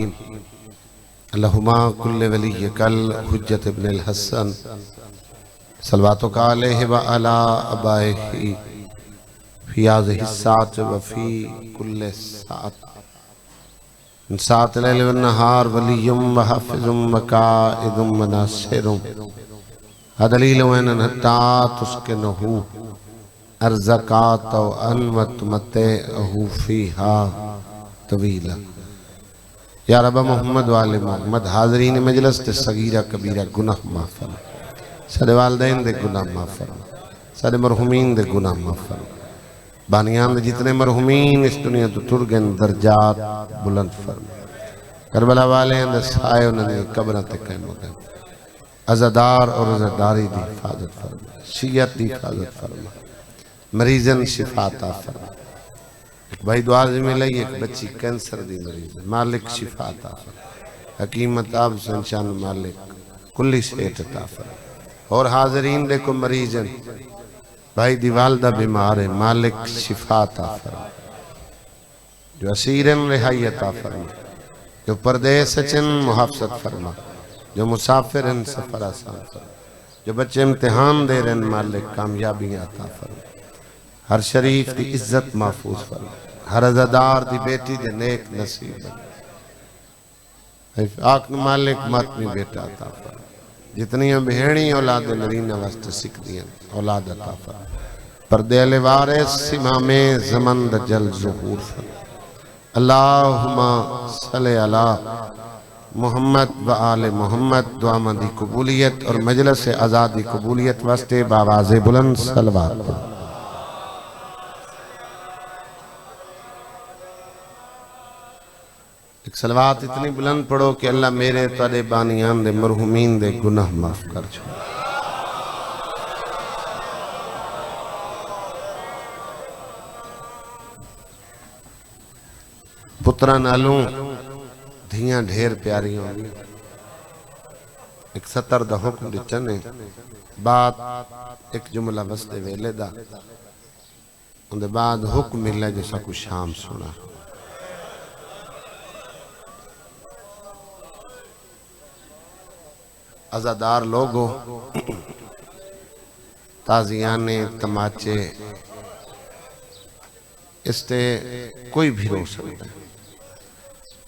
الرحیم اللہما کل ولی کل حجت ابن الحسن صلواتک علیہ وعلا ابائہ فی هذه الساعة وفی کل ساعة ساعة اللیل والنہار ولی وحافظ وقائد وناصر دلیل وین حتی تسکنہو ارزقات و انوت متعہو فیہا طویلہ یا رب محمد وآل محمد حاضرین مجلس تے صغیرہ کبیرہ گناہ معاف فرما سارے والدین دے گناہ معاف فرما سارے مرحومین دے گناہ معاف فرما بانیان دے جتنے مرحومین اس دنیا تو ترگن درجات بلند فرما کربلا والے دے سائے انہوں نے قبرہ تے قائم ہو گئے عزادار اور عزاداری دی حفاظت فرما شیعت دی حفاظت فرما مریضن شفا عطا فرما ایک بھائی دعا میں لئی ایک بچی کینسر دی مریض مالک شفا عطا فرما حکیمت آپ سنشان مالک کلی صحت عطا فرما اور حاضرین دے کو مریضن بھائی دی والدہ بیمار ہے مالک شفا عطا فرما جو اسیرن رہائی عطا فرما جو پردیس چن محافظت فرما جو مسافرن سفر آسان فرما جو بچے امتحان دے رہن مالک کامیابی عطا فرما ہر شریف دی عزت محفوظ فرما ہر عزادار دی بیٹی دے نیک نصیب آقن مالک ماتمی بیٹا عطا فرما جتنیاں بہنی اولاد نرینہ واسطے سکھ دیا اولاد عطا فرما پردے علی وارث امام زمن دجل ظہور فرما اللہم صلی علی محمد و آل محمد دعا مندی قبولیت اور مجلس آزادی قبولیت واسطے باواز بلند صلوات پڑھو ایک صلوات اتنی بلند پڑھو کہ اللہ میرے تارے بانیان دے مرحومین دے گناہ معاف کر چھو پترہ نالوں دھیاں ڈھیر پیاری ہوں ایک ستر دا حکم دچنے بات ایک جملہ وستے ویلے دا اندے بعد حکم ملے جیسا کو شام سنا عزادار لوگوں تازیانے تماچے اس تے کوئی بھی رو سکتا ہے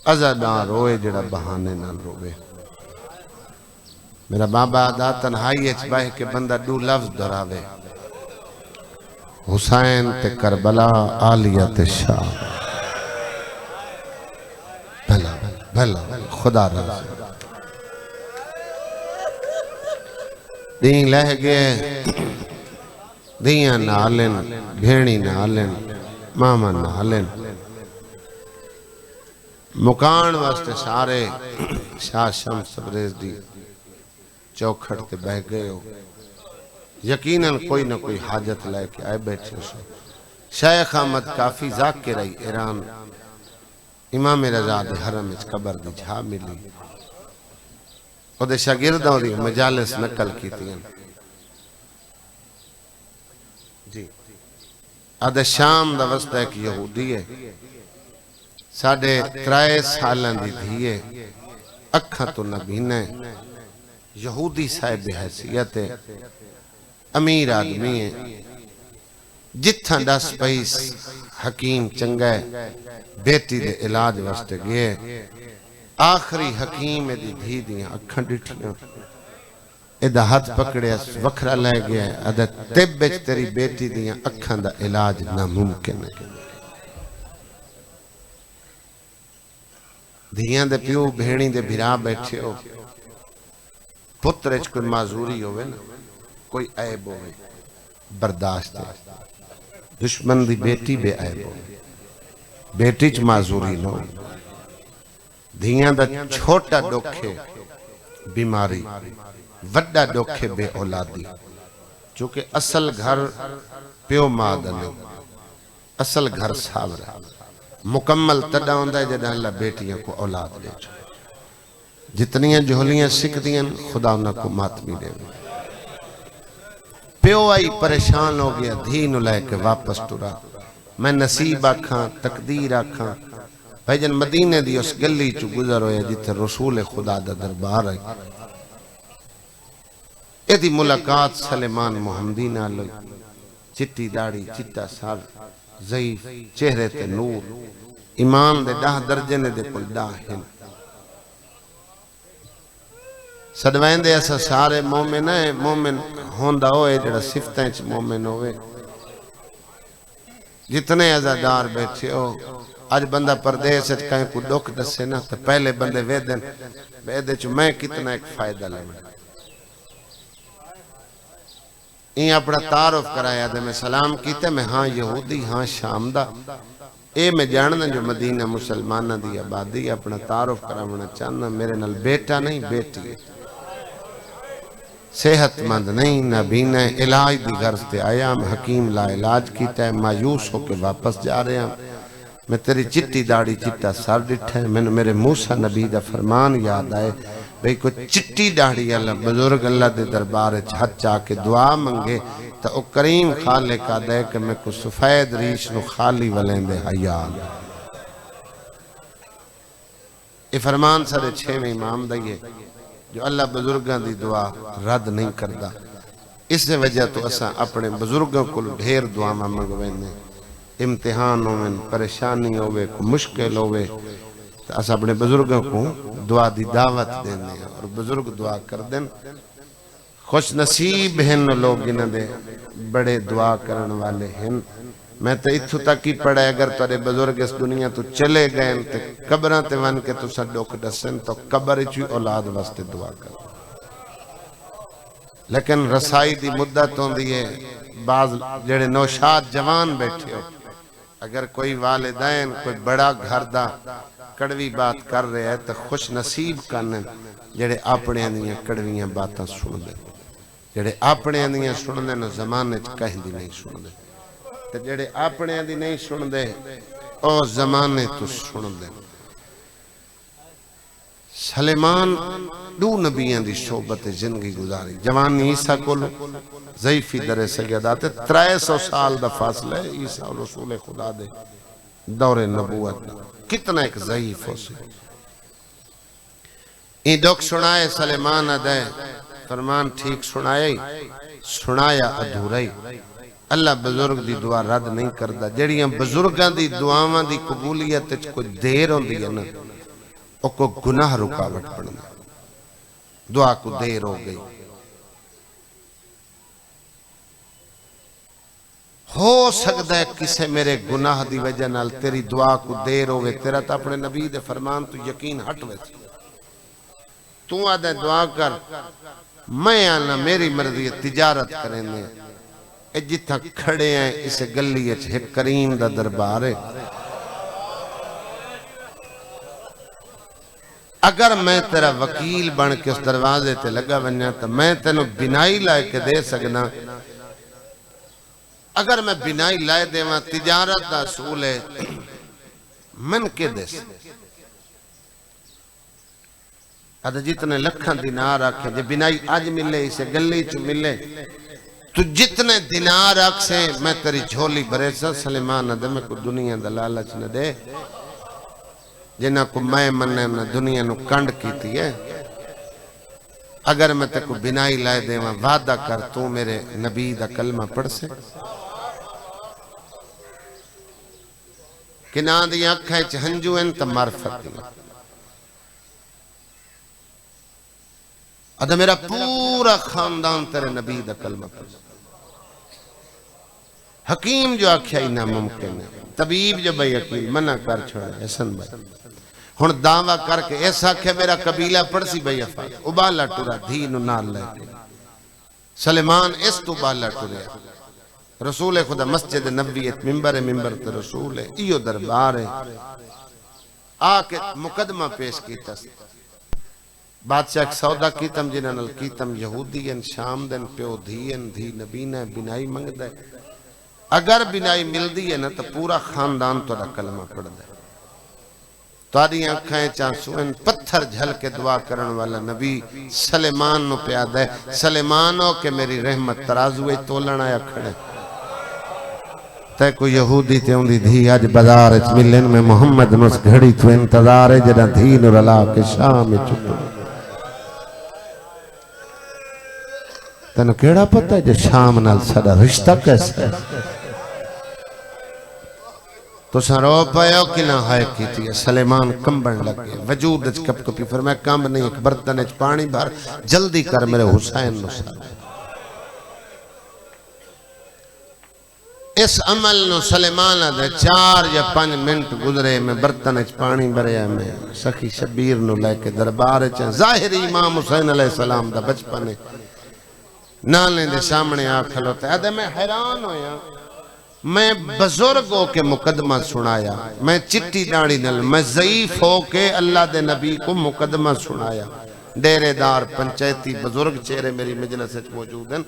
عزادار روئے جڑا بہانے نہ روئے میرا بابا دا تنہائی اچباہ کے بندہ دو لفظ دراوے حسین تے کربلا آلیت شاہ بھلا بھلا خدا رضا دین لہ گئے دیاں نالن بھیڑی نالن ماما نالن مکان واسطے سارے شاہ شمس سبریز دی چوکھڑ تے بہ گئے ہو یقیناً کوئی نہ کوئی حاجت لائے کے آئے بیٹھے سو شیخ احمد کافی ذاکر رہی ایران امام رضا دے حرم اچ قبر دی جھا ملی او دے شاگردوں دی مجالس نقل کی تین جی آدھے شام دا وسط ایک یہودی ہے ساڑھے 3 سالان دی دھیے اکھاں تو نبینے یہودی صاحب حیثیت ہے امیر آدمی ہے جتھاں 10 پیس حکیم چنگے بیٹی دے علاج واسطے گئے آخری حکیم دی دھی دیاں اکھاں ڈٹھیاں ادھا ہاتھ پکڑے وکھرا لے گیا ادھا طبچ تیری بیٹی دیاں اکھاں دا علاج ناممکن ہے دھیاں دے پیو بھیڑی دے بھرا بیٹھے ہو پترچ کوئی معذوری ہوئے نا کوئی عیب ہوئے برداشت ہے دشمن دی بیٹی بے عیب ہوئے بیٹی چ معذوری نہ ہوئی دھیاں دا چھوٹا ڈوکھے بیماری وڈا ڈوکھے بے اولادی چونکہ اصل گھر پیو مادنے اصل گھر ساورا مکمل تڑا ہوندہ ہے جدہ اللہ بیٹیاں کو اولاد دے چھو جتنیاں جہلیاں سکھ دیاں خدا انہاں کو ماتمی دے پیو آئی پریشان ہو گیا دھی نو لے کے واپس ٹورا میں نصیب آکھاں تقدیر آکھاں بھائی جن مدینے دی اس گلی چو گزر ہویا جتھے رسول خدا دا دربار ہے ایدی ملاقات سلیمان محمدی نال ہوئی چٹی داڑی چٹا سر ضعیف چہرے تے نور ایمان دے 10 درجے نے دے کل 10 ہن سدوائن دے ایسا سارے مومن ہے مومن ہوندہ ہوئے جڑا صفتیں چ مومن ہوئے جتنے عزادار بیٹھے ہو آج بندہ پردیس ہے کہیں کو دکھ دسے نا تو پہلے بندے ویدے چو میں کتنا ایک فائدہ لگا این اپنا تعارف کرایا دے میں سلام کیتے میں ہاں یہودی ہاں شام دا اے میں جاننا جو مدینہ مسلمانہ دی آبادی اپنا تعارف کراونا چاہنا میرے نال بیٹا نہیں بیٹی ہے صحت مند نہیں نبینا علاج دی غرض تے آیا ہم حکیم لا علاج کیتا ہے مایوس ہو کے واپس جا رہے ہیں میں تیری چٹی داڑی چٹا سر ڈٹھا ہے میں میرے موسیٰ نبی دا فرمان یاد آئے بھئی کوئی چٹی داڑی اللہ بزرگ اللہ دے دربار ہاتھ چاہ کے دعا منگے تا او کریم خالق کا دے کہ میں کو سفید ریش نو خالی ولین دے حیان یہ فرمان سارے 6ویں امام دئیے جو اللہ بزرگاں دی دعا رد نہیں کردہ اس سے وجہ تو اسا اپنے بزرگوں کو ڈھیر دعا منگوینے امتحان ہوئے پریشانی ہوئے کو مشکل ہوئے تو اسا اپنے بزرگوں کو دعا دی دعوت دینے اور بزرگ دعا کر دیں خوش نصیب ہیں لوگ انہاں دے بڑے دعا کرن والے ہیں میں تو اتھو تک ہی پڑھا اگر تارے بزرگ اس دنیا تو چلے گئے تے قبران تے ون کے تو سا ڈوک دسن تو قبر چوی اولاد واسطے دعا کر لیکن رسائی دی مدت ہوں دیئے بعض جڑے نوشاد جوان بیٹھے ہو اگر کوئی والدین کوئی بڑا گھر دا کڑوی بات کر رہے ہیں تو خوش نصیب کرنے جڑے اپنے اندیاں کڑویاں باتاں سن دے جڑے اپنے اندیاں سن دے نو زمانے چ کہیں دی نہیں سن دے تے جڑے اپنے دی نہیں سن دے او زمانے تو سن دے سلیمان دو نبیاں دی صحبت زندگی گزاری جوانی عیسیٰ کو ضعیفی در سیدات 300 سال دا فاصلہ ہے عیسیٰ رسول خدا دے دور نبوت کتنا ایک ضعیف ہو سی این دکھ سنائے سلیمان دے فرمان ٹھیک سنایا ادھورائی اللہ بزرگ دی دعا رد نہیں کردہ جڑیاں بزرگاں دی دعاواں دی قبولیت کوئی دیر ہوں دی ہے نا او کو گناہ رکاوٹ پڑنا دعا کو دیر ہو گئی ہو سکتا ہے کسے میرے گناہ دی وجہ نال تیری دعا کو دیر ہوئے تیرا تا اپنے نبی دے فرمان تو یقین ہٹ ویسی تو آدھے دعا کر میں آنا میری مرضی تجارت کریں دے اے جتھا کھڑے ہیں اسے گلی اچھے کریم دا دربار ہے اگر میں تیرا وکیل بن کے اس دروازے تے لگا بنیا تو میں تینوں بنائی لائے کے دے سکنا اگر میں بنائی لائے دے وہاں تجارت دا اصول ہے من کے دے سکنا ادھا جتنے لکھاں دینار رکھے جب بنائی آج ملے اسے گلی چو ملے تو جتنے دینار رکھ سے میں تیری جھولی برے سا سلیمان نہ دے میں کو دنیا دلالچ نہ دے جنہ کو میں مننے میں دنیا نو کنڈ کیتی ہے اگر میں تے کو بنائی لائے دے میں وعدہ کر تو میرے نبی دا کلمہ پڑھ سے کنان دی آنکھیں چہنجو ہیں تا معرفت دی ادھا میرا پورا خاندان تیرے نبی دا کلمہ پڑھ حکیم جو آکھیا ہی ناممکن ہے طبیب جو بھائی حکیم منع کر چھوڑا حسن بھائی ہن دعویٰ کر کے ایسا کہ میرا قبیلہ پڑھ سی بھائی افاد ابالا ٹورا دھین نال لے کے سلیمان اس تو ابالا ٹورے رسول خدا مسجد نبویت ممبر تے رسول ہے ایو دربار ہے آکے مقدمہ پیش کیتا سی بادشاہ ایک سودا کیتم جنہاں نال کیتم یہودی ان شام دن پیو دھین دھی نبینا بنائی منگ دے اگر بنائی مل دی ہے نا تو پورا خاندان تو دا کلمہ پڑھ دے تاری آنکھائیں چانسوئن پتھر جھل کے دعا کرن والا نبی سلیمان نو پیاد ہے سلیمانو کہ میری رحمت ترازوے تولن آیا کھڑے تے کو یہودی تے اندی دھی آج بازار اچ ملن میں محمد نس گھڑی تو انتظار ہے جڑا دھی نو رلا کے شام چٹو تینو کیڑا پتہ ہے جو شام نال ساڈا رشتہ کیسا ہے تو سارو پایو کہ نہ ہائے کیتی ہے سلیمان کمبن لگے وجود اچ کپ کپی فرمایا کم نہیں ایک برتن اچ پانی بھر جلدی کر میرے حسین نو سال اس عمل نو سلیمان دے 4 یا 5 منٹ گزرے میں برتن اچ پانی بھریا میں سخی شبیر نو لے کے دربار اچ ظاہری امام حسین علیہ السلام دا بچپن نالے دے سامنے آ کھلوتا ہے میں حیران ہویا میں بزرگوں کے مقدمہ سنایا میں چٹی ڈاڑی نل میں ضعیف ہو کے اللہ دے نبی کو مقدمہ سنایا ڈیرے دار پنچایتی بزرگ چہرے میری مجلس موجود ہیں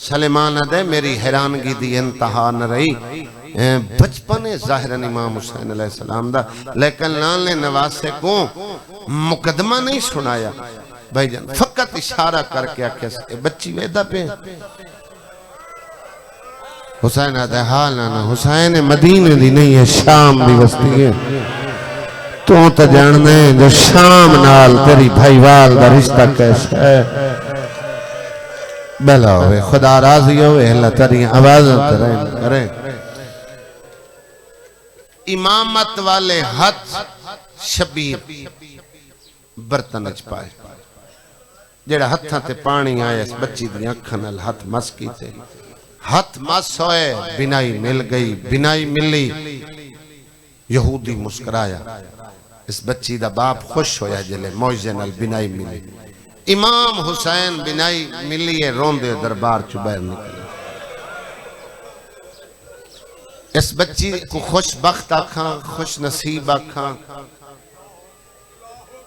سلیمان دے میری حیرانگی دی انتہا نہ رہی بچپن ظاہراً امام حسین علیہ السلام دا لیکن لالے نواسے کو مقدمہ نہیں سنایا بھائی جان فقط اشارہ کر کے آکھے بچی ویدہ پہ حسین آدھے حال نانا حسین مدینہ دی نہیں ہے شام دی وستی ہے تو تا جاننے جو شام نال تیری بھائی وال دا رشتہ کیسا ہے بلا ہوئے خدا راضی ہوئے اللہ تیری آوازیں ترین کریں امامت والے ہاتھ شبیر برتن اچ پائے جیڑا ہتھاں تے پانی آئے اس بچی دی اکھاں نال ہاتھ مس کیتے ہاتھ مس ہوئے بنائی مل گئی بنائی ملی یہودی مسکرایا اس بچی دا باپ خوش ہویا جلے موجزے نال بنائی ملی امام حسین بنائی ملی روندے دربار چبیر نکلے اس بچی کو خوش بخت آکھاں خوش نصیب آکھاں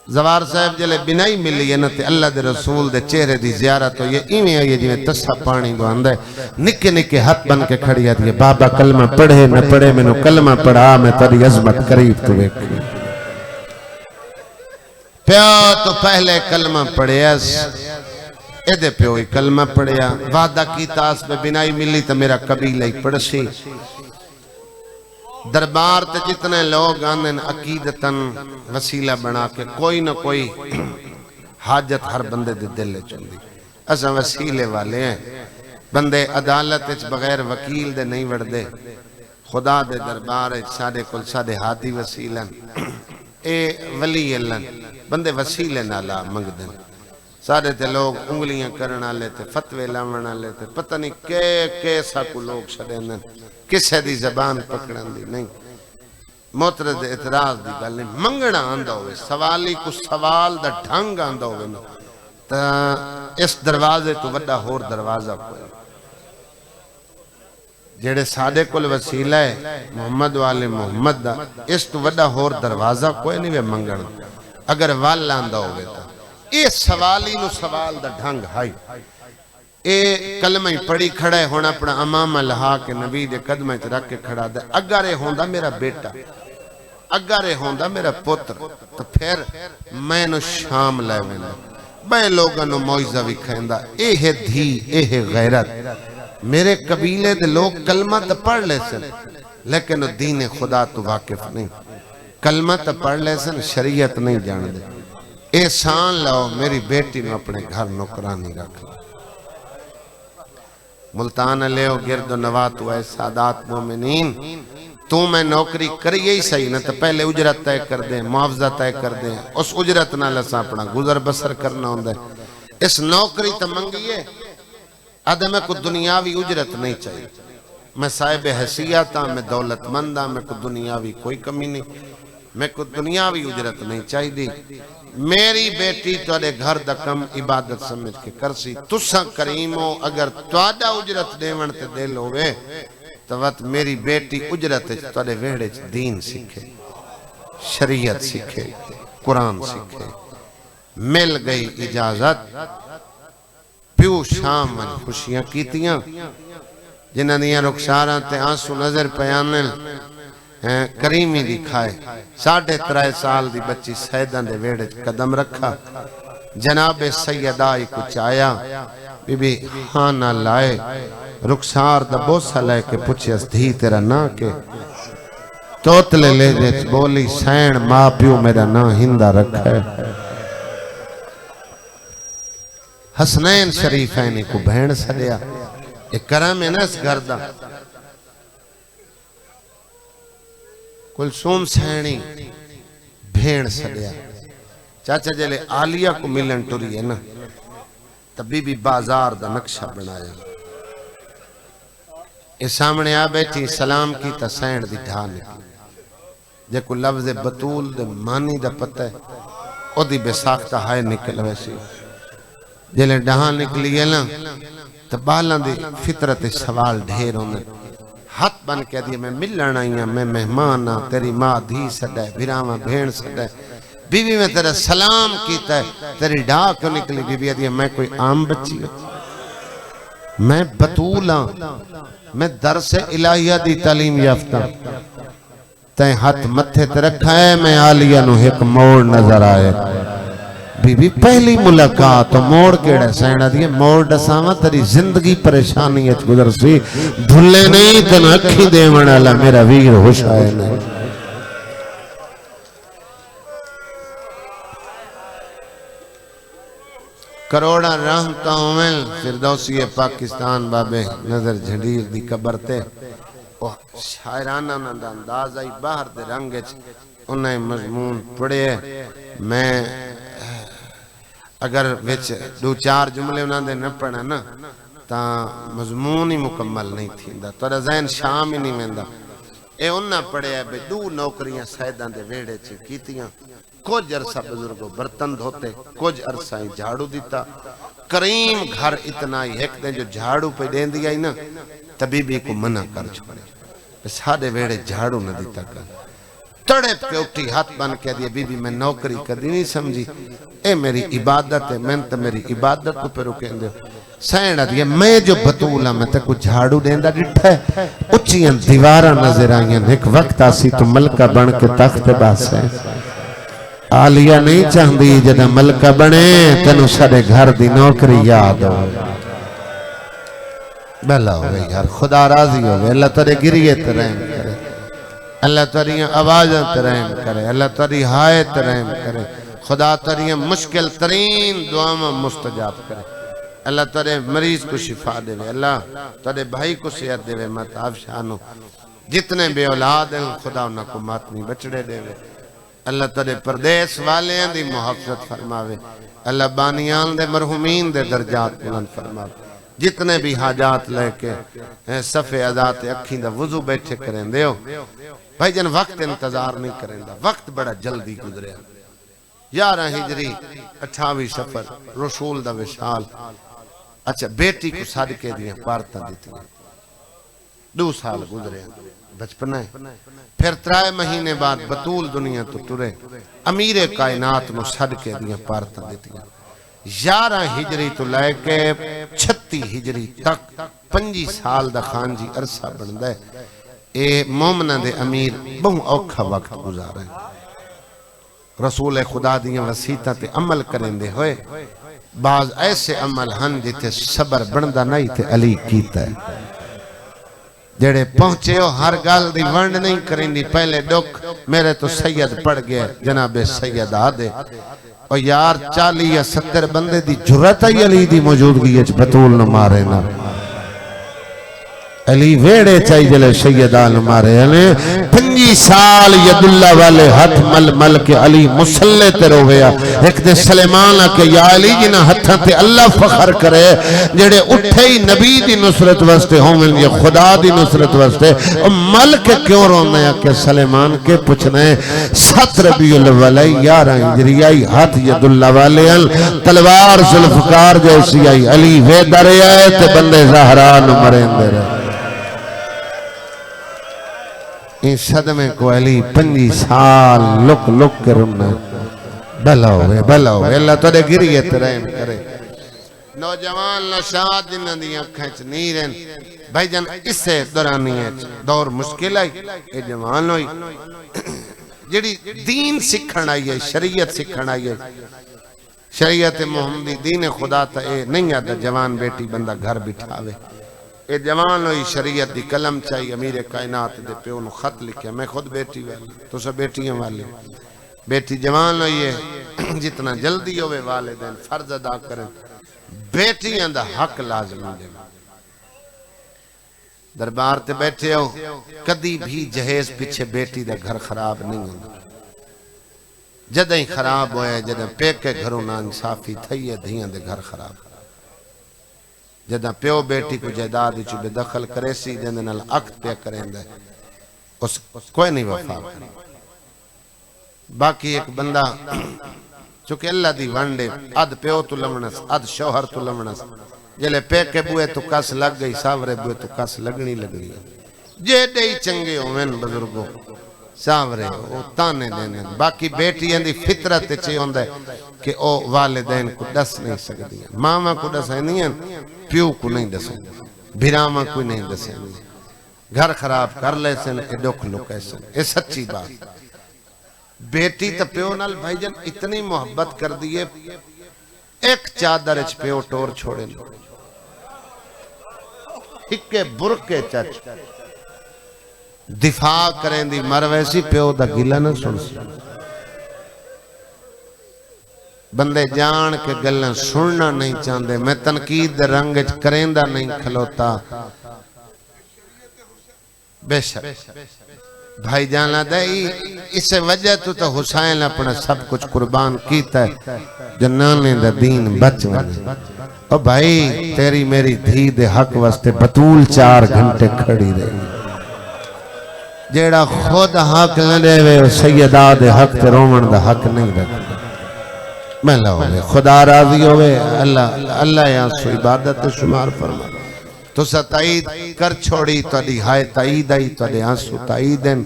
زوار صاحب جلے بنائی ملی ہے نا تے اللہ دے رسول دے چہرے دی زیارت ہو یہ ایویں آئیے جی میں تسا پانی دو اندے نکے نکے ہاتھ بن کے کھڑی آتی ہے بابا کلمہ پڑھے نہ پڑھے میں نو کلمہ پڑھا میں تاری عظمت قریب تو بیکھی پیو تو پہلے کلمہ پڑھے اس ایدے پیوئی کلمہ پڑھیا وعدہ کی تاس میں بنائی ملی تو میرا قبیلہ ہی پڑھسی دربار تے جتنے لوگ آندن عقیدتاً وسیلہ بنا کے کوئی نہ کوئی حاجت ہر بندے دے دل لے چندی ایسا وسیلے والے ہیں بندے عدالت اچ بغیر وکیل دے نہیں وردے خدا دے دربار اچ ساڑے کل ساڑے ہاتھی وسیلن اے ولی اللہ بندے وسیلے نالا منگ دن ساڑے تے لوگ انگلیاں کرنا لیتے فتوے لاونا لیتے پتہ نہیں کیسا کو لوگ شدیندن کسے دی زبان پکڑن دی نہیں موترد اعتراض دی گل نہیں منگنا آندہ ہوئے سوالی کو سوال دا ڈھنگ آندہ ہوئے تا اس دروازے تو وڈا ہور دروازہ کوئی جیڑے سادے کل وسیلہ ہے محمد والے محمد دا اس تو وڈا ہور دروازہ کوئی نہیں وہ منگنا اگر وال آندہ ہوئے تا اس سوالی نو سوال دا ڈھنگ ہائی اے کلمہ ہی پڑی کھڑا ہے ہونا اپنا امام لہا کے نبی دے قدمہ چ رکھ کے کھڑا دے اگر اے ہوندا میرا بیٹا اگر اے ہوندا میرا پتر تو پھر میں نو شام لے وینا بے لوگاں نو موعظہ وکھیندا اے ہے دھی اے ہے غیرت میرے قبیلے دے لوگ کلمہ تو پڑھ لے سن لیکن دین خدا تو واقف نہیں کلمہ تو پڑھ لے سن شریعت نہیں جان دے احسان لاؤ میری بیٹی نو اپنے گھر نوکرانی رکھ ملتان لیو گرد و نوات ہوئے سادات مومنین تو میں نوکری کریے ہی صحیح نہ تو پہلے اجرت تے کر دیں معاوضہ تے کر دیں اس اجرت نہ لسا اپنا گزر بسر کرنا ہوندے اس نوکری تو منگیے آدھے میں کو دنیاوی اجرت نہیں چاہیے میں صاحب حیثیت ہاں میں دولت مند ہاں میں کو دنیاوی کوئی کمی نہیں میں کو دنیاوی اجرت نہیں چاہی دی میری بیٹی توڑے گھر دا کم عبادت سمجھ کے کرسی تسا کریمو اگر توڑا اجرت دیون تے دل ہوئے تو وقت میری بیٹی اجرت توڑے ویڑے دین سکھے شریعت سکھے قرآن سکھے مل گئی اجازت پیو شام من خوشیاں کیتیاں جنہ دیاں رخساراں تے آنسو نظر پیانل کریمی دکھائے 3.5 سال دی بچی سیدہ دے ویڑے قدم رکھا جناب سیدائی کچھ آیا بی بی خانہ لائے رخسار دا بوسہ لے کے پوچھے اس دھی تیرا نا کے توتلے لے دے بولی سین ماں پیو میرا نا ہندہ رکھا ہے حسنین شریفین کو بہن سڑیا ایک کرم ہے نا اس گردہ کلثوم سینی بھین سڑیا چاچا جلے آلیہ کو ملن ٹوری ہے نا تبھی بھی بازار دا نقشہ بنایا اس سامنے آ بیٹھی سلام کی تا سین دی ڈھا نکلی جے کو لفظ بطول دے مانی دا پتہ ہے او دی بے ساختہ ہائے نکل ویسی جلے ڈھا نکلی ہے نا تو بالان دی فطرت سوال ڈھیر ہونے ہاتھ بن کے دیا میں ملن آئیاں میں مہمان ہاں تیری ماں دھی سڑے بھیراما بھین سڑے بیوی میں تیرا سلام کیتا ہے تیری ڈھا کیوں نکلی بیوی دیا میں کوئی عام بچی ہوں میں بطول ہاں میں درس الہیہ دی تعلیم یافتہ تین ہاتھ متھے تے رکھا ہے میں آلیہ نو ایک موڑ نظر آئے بی بی پہلی ملاقات موڑ کیڑے سینہ دیئے موڑ ڈساما تیری زندگی پریشانی اچھ گزر سی بھلے نہیں تن اکھی دے من اللہ میرا ویر ہوش آئے نہیں کروڑا رحمتہ ہومن فردوسی پاکستان بابے نظر جھڑیر دی قبرتے شاعرانہ نہ انداز آئی باہر دے رنگچ انہیں مضمون پڑے میں اگر وچ دو چار جملے انہوں نے نہ پڑھا نا تا مضمون ہی مکمل نہیں تھی تو رضین شام ہی نہیں مہندہ اے انہوں پڑھے ہے بے دو نوکریاں سیدان دے ویڑے چھے کیتیاں کچھ عرصہ بزرگوں برتن دھوتے کچھ عرصہ ہی جھاڑو دیتا کریم گھر اتنا ہی ایک دن جو جھاڑو پہ دین دیا ہی نا طبیبی کو منع کر چھوڑے سادے ویڑے جھاڑو نہ دیتا کر تڑے پہ اٹھی ہاتھ بن کے دیا بی بی میں نوکری کدی نہیں سمجھی اے میری عبادت ہے میں تو میری عبادت کو پہ رکیں دے سینہ دیا میں جو بطولہ میں تے کو جھاڑو دیندہ ڈٹھا ہے اچھیاں دیوارہ نظر آئیاں ایک وقت آسی تو ملکہ بن کے تخت باس ہے آلیہ نہیں چاہندی جنہ ملکہ بنے تنو سارے گھر دی نوکری یاد ہو بھلا ہوئے یار خدا راضی ہوئے اللہ ترے گریے ترہم کرے اللہ تریاں آوازیں ترہم کرے اللہ تری ہائے ترہم کرے خدا تریاں مشکل ترین دعاں مستجاب کرے اللہ ترے مریض کو شفا دے اللہ ترے بھائی کو صحت دے مطاب شانو جتنے بے اولاد ہیں خدا انہاں کو ماتمی بچڑے دے اللہ ترے پردیس والے ہیں دی محفظت فرماوے اللہ بانیان دے مرحومین دے درجات بلند فرماوے جتنے بھی حاجات لے کے صفحے عذات اکھیں دا وضو بیٹھے کریں دے ہو بھائی جن وقت انتظار نہیں کریں دا وقت بڑا جلدی گزرے 11 ہجری 28 سفر رسول دا وشال اچھا بیٹی کو صدقے دیا پارتا دیتی 2 سال گزرے بچپن ہے پھر 3 مہینے بعد بطول دنیا تو ٹرے امیر کائنات نو صدقے دیا پارتا دیتی 11 ہجری تو لے کے 36 ہجری تک 25 سال دا خانجی عرصہ بندہ ہے اے مومنہ دے امیر بہت اوکھا وقت گزار ہے رسول خدا دیاں وسیطہ تے عمل کریں دے ہوئے بعض ایسے عمل ہن جتے صبر بندہ نہیں تے علی کیتا ہے جڑے پہنچے ہو ہر گال دی ونڈ نہیں کریں دی پہلے ڈک میرے تو سید پڑ گئے جناب سید آدھے اور یار 40 یا 70 بندے دی جرت ہے علی دی موجودگی اچھ بطول نہ مارے نا علی ویڑے چاہی جلے سیدان مارے 25 سال ید اللہ والے ہاتھ مل مل کے علی مسلح تے رویا ایک دے سلیمانہ کے یا علی جنہ ہتھاں تے اللہ فخر کرے جڑے اٹھے ہی نبی دی نصرت وستے ہومن یہ خدا دی نصرت وستے مل کے کیوں رونا ہے کہ سلیمان کے پوچھنے 7 ربیع الاول 11 ہجری آئی ہاتھ ید اللہ والے تلوار ذوالفقار جیسی آئی علی وے درے آئے تے بندے زہران مریں دے رہے ان صدمے کو علی 25 سال لک لک کے رمنا بھلا ہوئے اللہ تو دے گریت رحم کرے نوجوان نشاد جنہ دیاں کھنچ نیرن بھائی جان اس سے دورانی ہے دور مشکل آئی اے جوان ہوئی جڑی دین سکھن آئی ہے شریعت سکھن آئی ہے شریعت محمدی دین خدا تا اے نہیں آتا جوان بیٹی بندہ گھر بٹھاوے اے جوان ہوئی شریعت دی قلم چاہی امیر کائنات دے پیو نو خط لکھیا میں خود بیٹی والی تو سب بیٹیاں والی بیٹی جوان ہوئی ہے جتنا جلدی ہوئے والدین فرض ادا کریں بیٹیاں دا حق لازم دے دربار تے بیٹھے ہو کدی بھی جہیز پیچھے بیٹی دا گھر خراب نہیں ہوتا جدیں خراب ہوئے جدیں پیکے گھروں نا انصافی تھئی ہے دھیاں دے گھر خراب جدیں پیو بیٹی کو جائیداد وچ بے دخل کرے سی جندے نال عقد پہ کریں دے اس کوئی نہیں وفا کرے باقی ایک بندہ چونکہ اللہ دی وانڈے اد پیو تو لمنس اد شوہر تو لمنس جلے پیکے بوئے تو کس لگ گئی ساورے بوئے تو کس لگنی جے دے چنگے ہوئن بزرگوں ساورے او تانے دینے باقی بیٹی اندی فطرت چے ہوندے کہ او والدین کو دس نہیں سکتی ماما کو دس نہیں پیو کو نہیں دس بھراما کو نہیں دس گھر خراب کر لے سن اے دکھ لکے سن اے سچی بات بیٹی تا پیو نال بھائی جن اتنی محبت کر دیئے ایک چادر اچ پیو ٹور چھوڑے لو ہکے برکے چچ دفاع کریں دی مرویسی پیو دا گلہ نہ سن سی بندے جان کے گلیں سننا نہیں چاندے میں تنقید رنگ کرندہ نہیں کھلوتا بے شک بھائی جانا دے اس وجہ تو حسین اپنا سب کچھ قربان کیتا ہے جنانے دا دین بچ ونے او بھائی تیری میری دھی دے حق واسطے بطول 4 گھنٹے کھڑی رہی جیڑا خود حق نہ دے وے سیدہ دے حق تے رومن دا حق نہیں رکھتا میں لہو خدا راضی ہوئے اللہ یہاں سو عبادت شمار فرما تو سا تائید کر چھوڑی تو دی ہائے تائید آئی تو دی آنسو تائیدن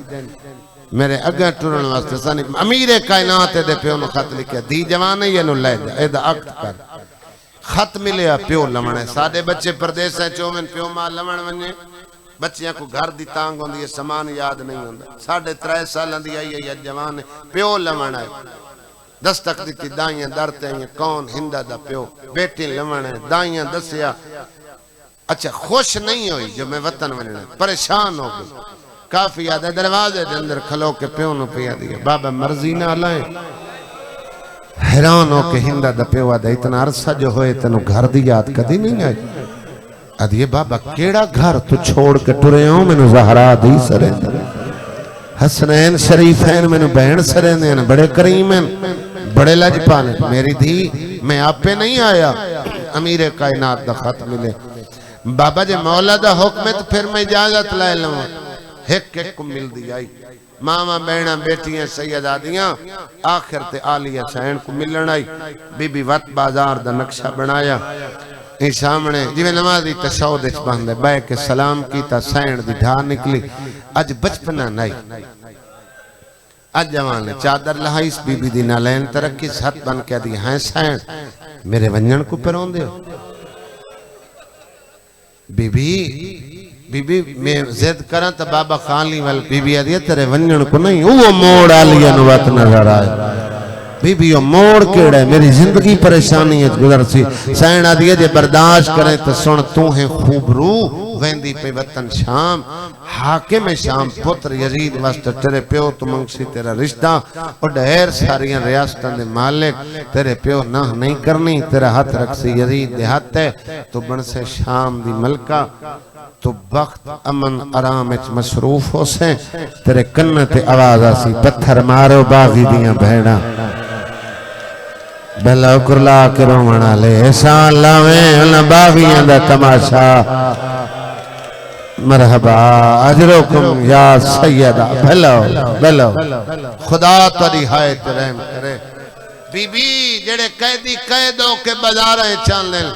میرے اگر ٹورن واسطے سانی امیر کائنات دے پیو نو خط لکھیا دی جوانے یہ نو لے جا اے دا عقد کر خط ملیا پیو لمنے سادے بچے پردیس ہیں چومن پیو ماں لمن ونجے بچیاں کو گھر دی تانگ ہوندی ہے سامان یاد نہیں ہوندا 3.5 سال دی آئی ہے جوان پیو لمن ہے دستک دیتی دائیاں درتے ہیں کون ہندہ دا پیو بیٹی لمن ہے دائیاں دسیا اچھا خوش نہیں ہوئی جو میں وطن وننے پریشان ہو گئی کافی یاد ہے دروازے دے اندر کھلو کے پیو نو پیا دیا بابا مرضی نہ لائیں حیران ہو کے ہندہ دا پیو آدھا اتنا عرصہ جو ہوئے تنو گھر دی یاد کدی نہیں آئی آدھیے بابا کیڑا گھر تو چھوڑ کے ٹرے ہوں میں نو زہرا دی سرین حسنین شریفین میں نو بہن سرین بڑے کریمین بڑے لج پانے میری دھی میں آپ پہ نہیں آیا امیر کائنات دا خط ملے بابا جے مولا دا حکم ہے تو پھر میں اجازت لائے لوں ایک کو مل دی آئی ماما بہنہ بیٹیاں سیدہ دیاں آخر تے آلیہ سین کو ملن آئی بی بی وط بازار دا نقشہ بنایا این سامنے جی میں نمازی تشہود اچ باندھے بے کے سلام کی تا سین دی ڈھا نکلی اج بچپنا نہیں اج جوانے چادر لہائیس بی بی دی نالین ترکی ساتھ بن کے دی ہیں سین میرے ونجن کو پرون دے بی بی میں زید کرن تا بابا خالی وال بی بی آدھیا تیرے ونجن کو نہیں وہ موڑ آلیا نوات نظر آئے بی بی وہ موڑ کیڑے میری زندگی پریشانی ہے گزر سی سین آدھیا جے برداشت کریں تو سن تو ہیں خوب رو ویندی پہ وطن شام حاکم شام پتر یزید واسطہ تیرے پیو تو منگسی تیرا رشتہ اور ڈھیر ساریاں ریاستان دے مالک تیرے پیو نہ نہیں کرنی تیرا ہاتھ رکھسی یزید دے ہاتھ ہے تو بن سے شام دی ملکہ تو وقت امن آرام اچ مصروف ہو سے تیرے کنت آواز آسی پتھر مارو باغی دیاں بہنا بلا کرلا کے رومنا لے احسان لاویں انہاں باغیاں دا تماشا مرحبا اجرکم یا سیدہ بلو خدا تاری حایت رحم کرے بی بی جڑے قیدی قیدوں کے بازاریں چان لیں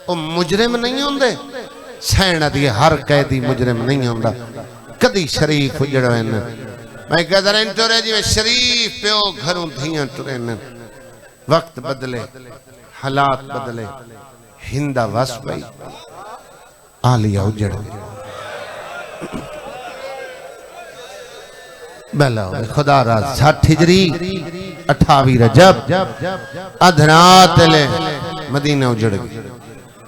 وہ مجرم نہیں ہوندے سینہ دیئے ہر قیدی مجرم نہیں ہوندہ کدی شریف اجڑویں میں کہتا رہے انٹورے جی میں شریف پیو گھروں دھیاں ٹورے وقت بدلے حالات بدلے ہندہ وس بھئی آلیہ اجڑ گئی بلا خدا راز 60 ہجری 28 رجب ادھرات لے مدینہ اجڑ گئی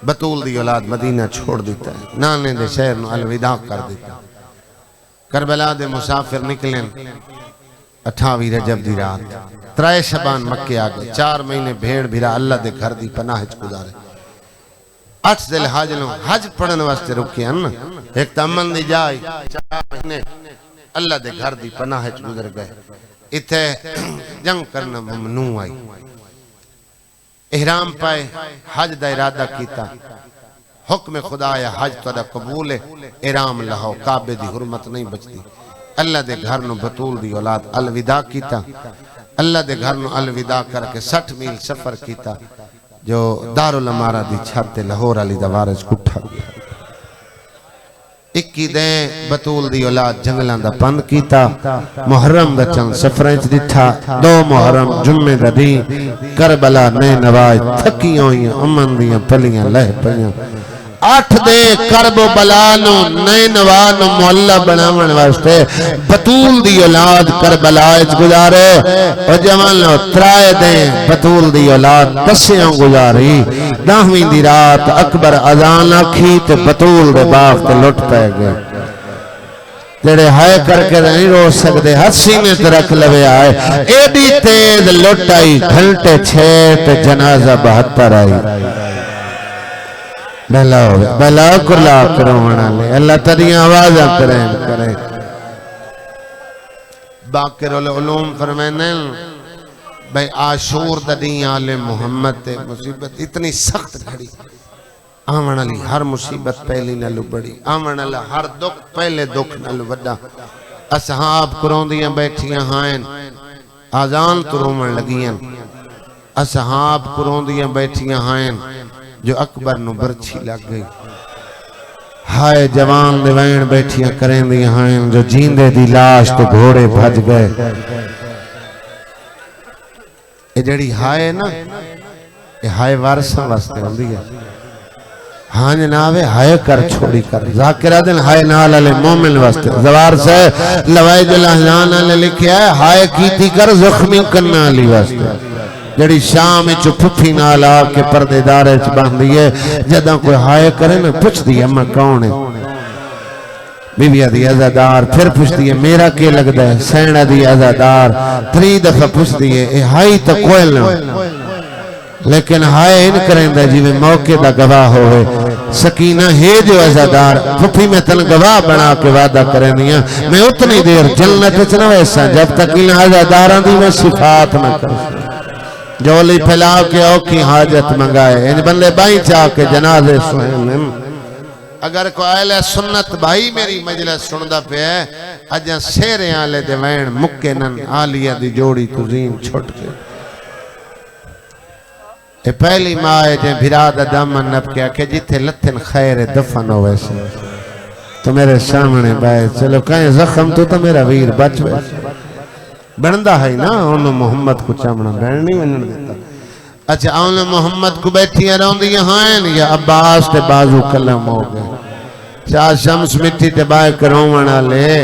بطول دی اولاد مدینہ چھوڑ دیتا ہے، نانے دے شہر نو الوداع کر دیتا ہے۔ کربلا دے مسافر نکلیں 28 رجب دی رات، 3 شبان مکے آگئے، 4 مہینے بھیڑ بھیرا اللہ دے گھر دی پناہ گزارے۔ 8 ذی الحج نو حج پڑھن واسطے رکے ہیں نا، ایک تمن دی جائی 4 مہینے اللہ دے گھر دی پناہ گزر گئے۔ اتھے جنگ کرنا ممنوع آئی، احرام پائے، حج دا ارادہ کیتا، حکم خدا یا حج تہاڈا قبول ہے، احرام لہو، کعبے دی حرمت نہیں بچتی۔ اللہ دے گھر نو بطول دی اولاد الوداع کیتا، اللہ دے گھر نو الوداع کر کے 60 میل سفر کیتا، جو دارالامارہ دی چھت لاہور علی دا وارث کٹھا گیا۔ 21 دیں بطول دی اولاد جنگلاں دا پند کیتا، محرم دا چند سفریں دٹھا، 2 محرم جمعے دا دین کربلا نئے نواز تھکیاں ہوئیاں امن دیاں پلیاں لہ پیاں۔ 8 دے کرب و بلانو نئے نوانو محلہ بناون واسطے بطول دی اولاد کربلا گزارے، اور جوانو 3 دیں بطول دی اولاد دسیاں گزاری۔ 10ویں دی رات اکبر اذان آکھی تے بطول دے باغ تے لٹ پہ گئے، جڑے ہائے کر کے نہیں رو سکتے، ہسی میں ترک لوے آئے، ایڈی تیز لٹ آئی، گھنٹے 6 تے جنازہ 72 آئی۔ بلا کلا کرونا لے اللہ تریاں آوازہ کریں۔ باقر العلوم فرمائنے بھئی عاشور دا دین آل محمد تے مصیبت اتنی سخت گھڑی، آمن علی ہر مصیبت پہلی نلو بڑی، آمن علی ہر دکھ پہلے دکھ نلو بڑا۔ اصحاب کروندیاں بیٹھیاں ہائیں، آزان تو رومن لگیاں، اصحاب کروندیاں بیٹھیاں ہائیں، جو اکبر نو برچھی لگ گئی۔ ہائے جوان دیوین بیٹھیاں کریں دی ہائیں، جو جیندے دی لاش تو گھوڑے بھج گئے۔ یہ جڑی ہائے نا، یہ ہائے وارثاں واسطے ہوندی ہے۔ ہاں جنابے ہائے کر چھوڑی کر، ذاکرہ دن ہائے نال علی مومن واسطے۔ زوار سے لوائی جلہان علی لکھیا ہے، ہائے کیتی کر زخمی کرنا علی واسطے۔ جڑی شام چو پھپھی نال آ کے پردے دارے چ بن دیئے، جدہ کوئی ہائے کرے نا پوچھ دیئے اماں کون ہے؟ بی بی دی عزادار، پھر پوچھ دیئے میرا کیا لگ دا ہے؟ سینہ دی عزادار، 3 دفعہ پوچھ دیئے اے ہائی تا کوئل نہ، لیکن ہائے ان کریں دا جی میں موقع دا گواہ ہوئے۔ سکینہ ہے جو عزادار، پھپھی میں تن گواہ بنا کے وعدہ کریں دیا، میں اتنی دیر جلنت چنہ ویسا جب تک ان عزاداران دی میں صفات نہ کریں، جولی پھیلا کے اوکی حاجت منگائے۔ ان بندے بھائی چاہ کے جنازے سوئیں، اگر کوئی اہل سنت بھائی میری مجلس سندہ پہ ہے، اجاں سیرے آلے دیوین مکنن آلیہ دی جوڑی تزین چھوٹ کے۔ اے پہلی ماں ہے جن بھرادہ دامن نب کیا کہ جتھے لتھن خیر دفن ہو ویسے، تو میرے سامنے بھائی چلو کہیں زخم تو میرا ویر بچ ویسے بندہ ہے نا، انہوں محمد کو چامنا بہن نہیں منن دیتا۔ اچھا انہوں محمد کو بیٹھیاں رہوں دی یہاں یا عباس تے بازو کلم ہو گئے، شاہ شمس مٹی تے بائے کرومنا لے،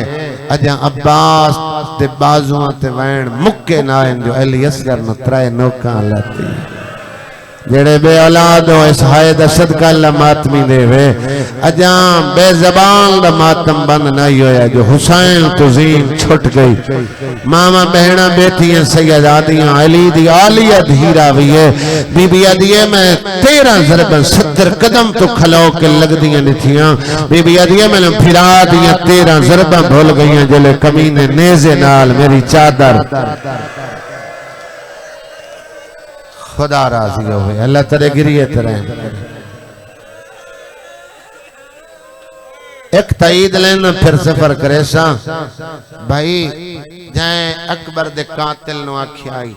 اجھا عباس تے بازوان تے وین مکے نائن جو علی اصغر نو 3 نوکان لاتی، جڑے بے اولاد ہو اس ہائے دا صدقہ اللہ ماتمی دے وے، اجام بے زبان دا ماتم بند نہیں ہویا، جو حسین تزین چھٹ گئی، ماما بہنہ بیٹیاں سیدادیاں علی دی آلیہ دھیرہ ہوئیے، بی بی ادیے میں 13 ضربن 70 قدم تو کھلو کے لگ دیاں نتھیاں، بی بی ادیے میں پھرا دیاں 13 ضربن بھول گئیاں، جلے کمینے نیزے نال میری چادر خدا راضی ہوئے، اللہ ترے گریے ترے۔ ایک تائید لینا پھر سفر کرے سا بھائی جائیں اکبر دے قاتل نو آکھی آئی،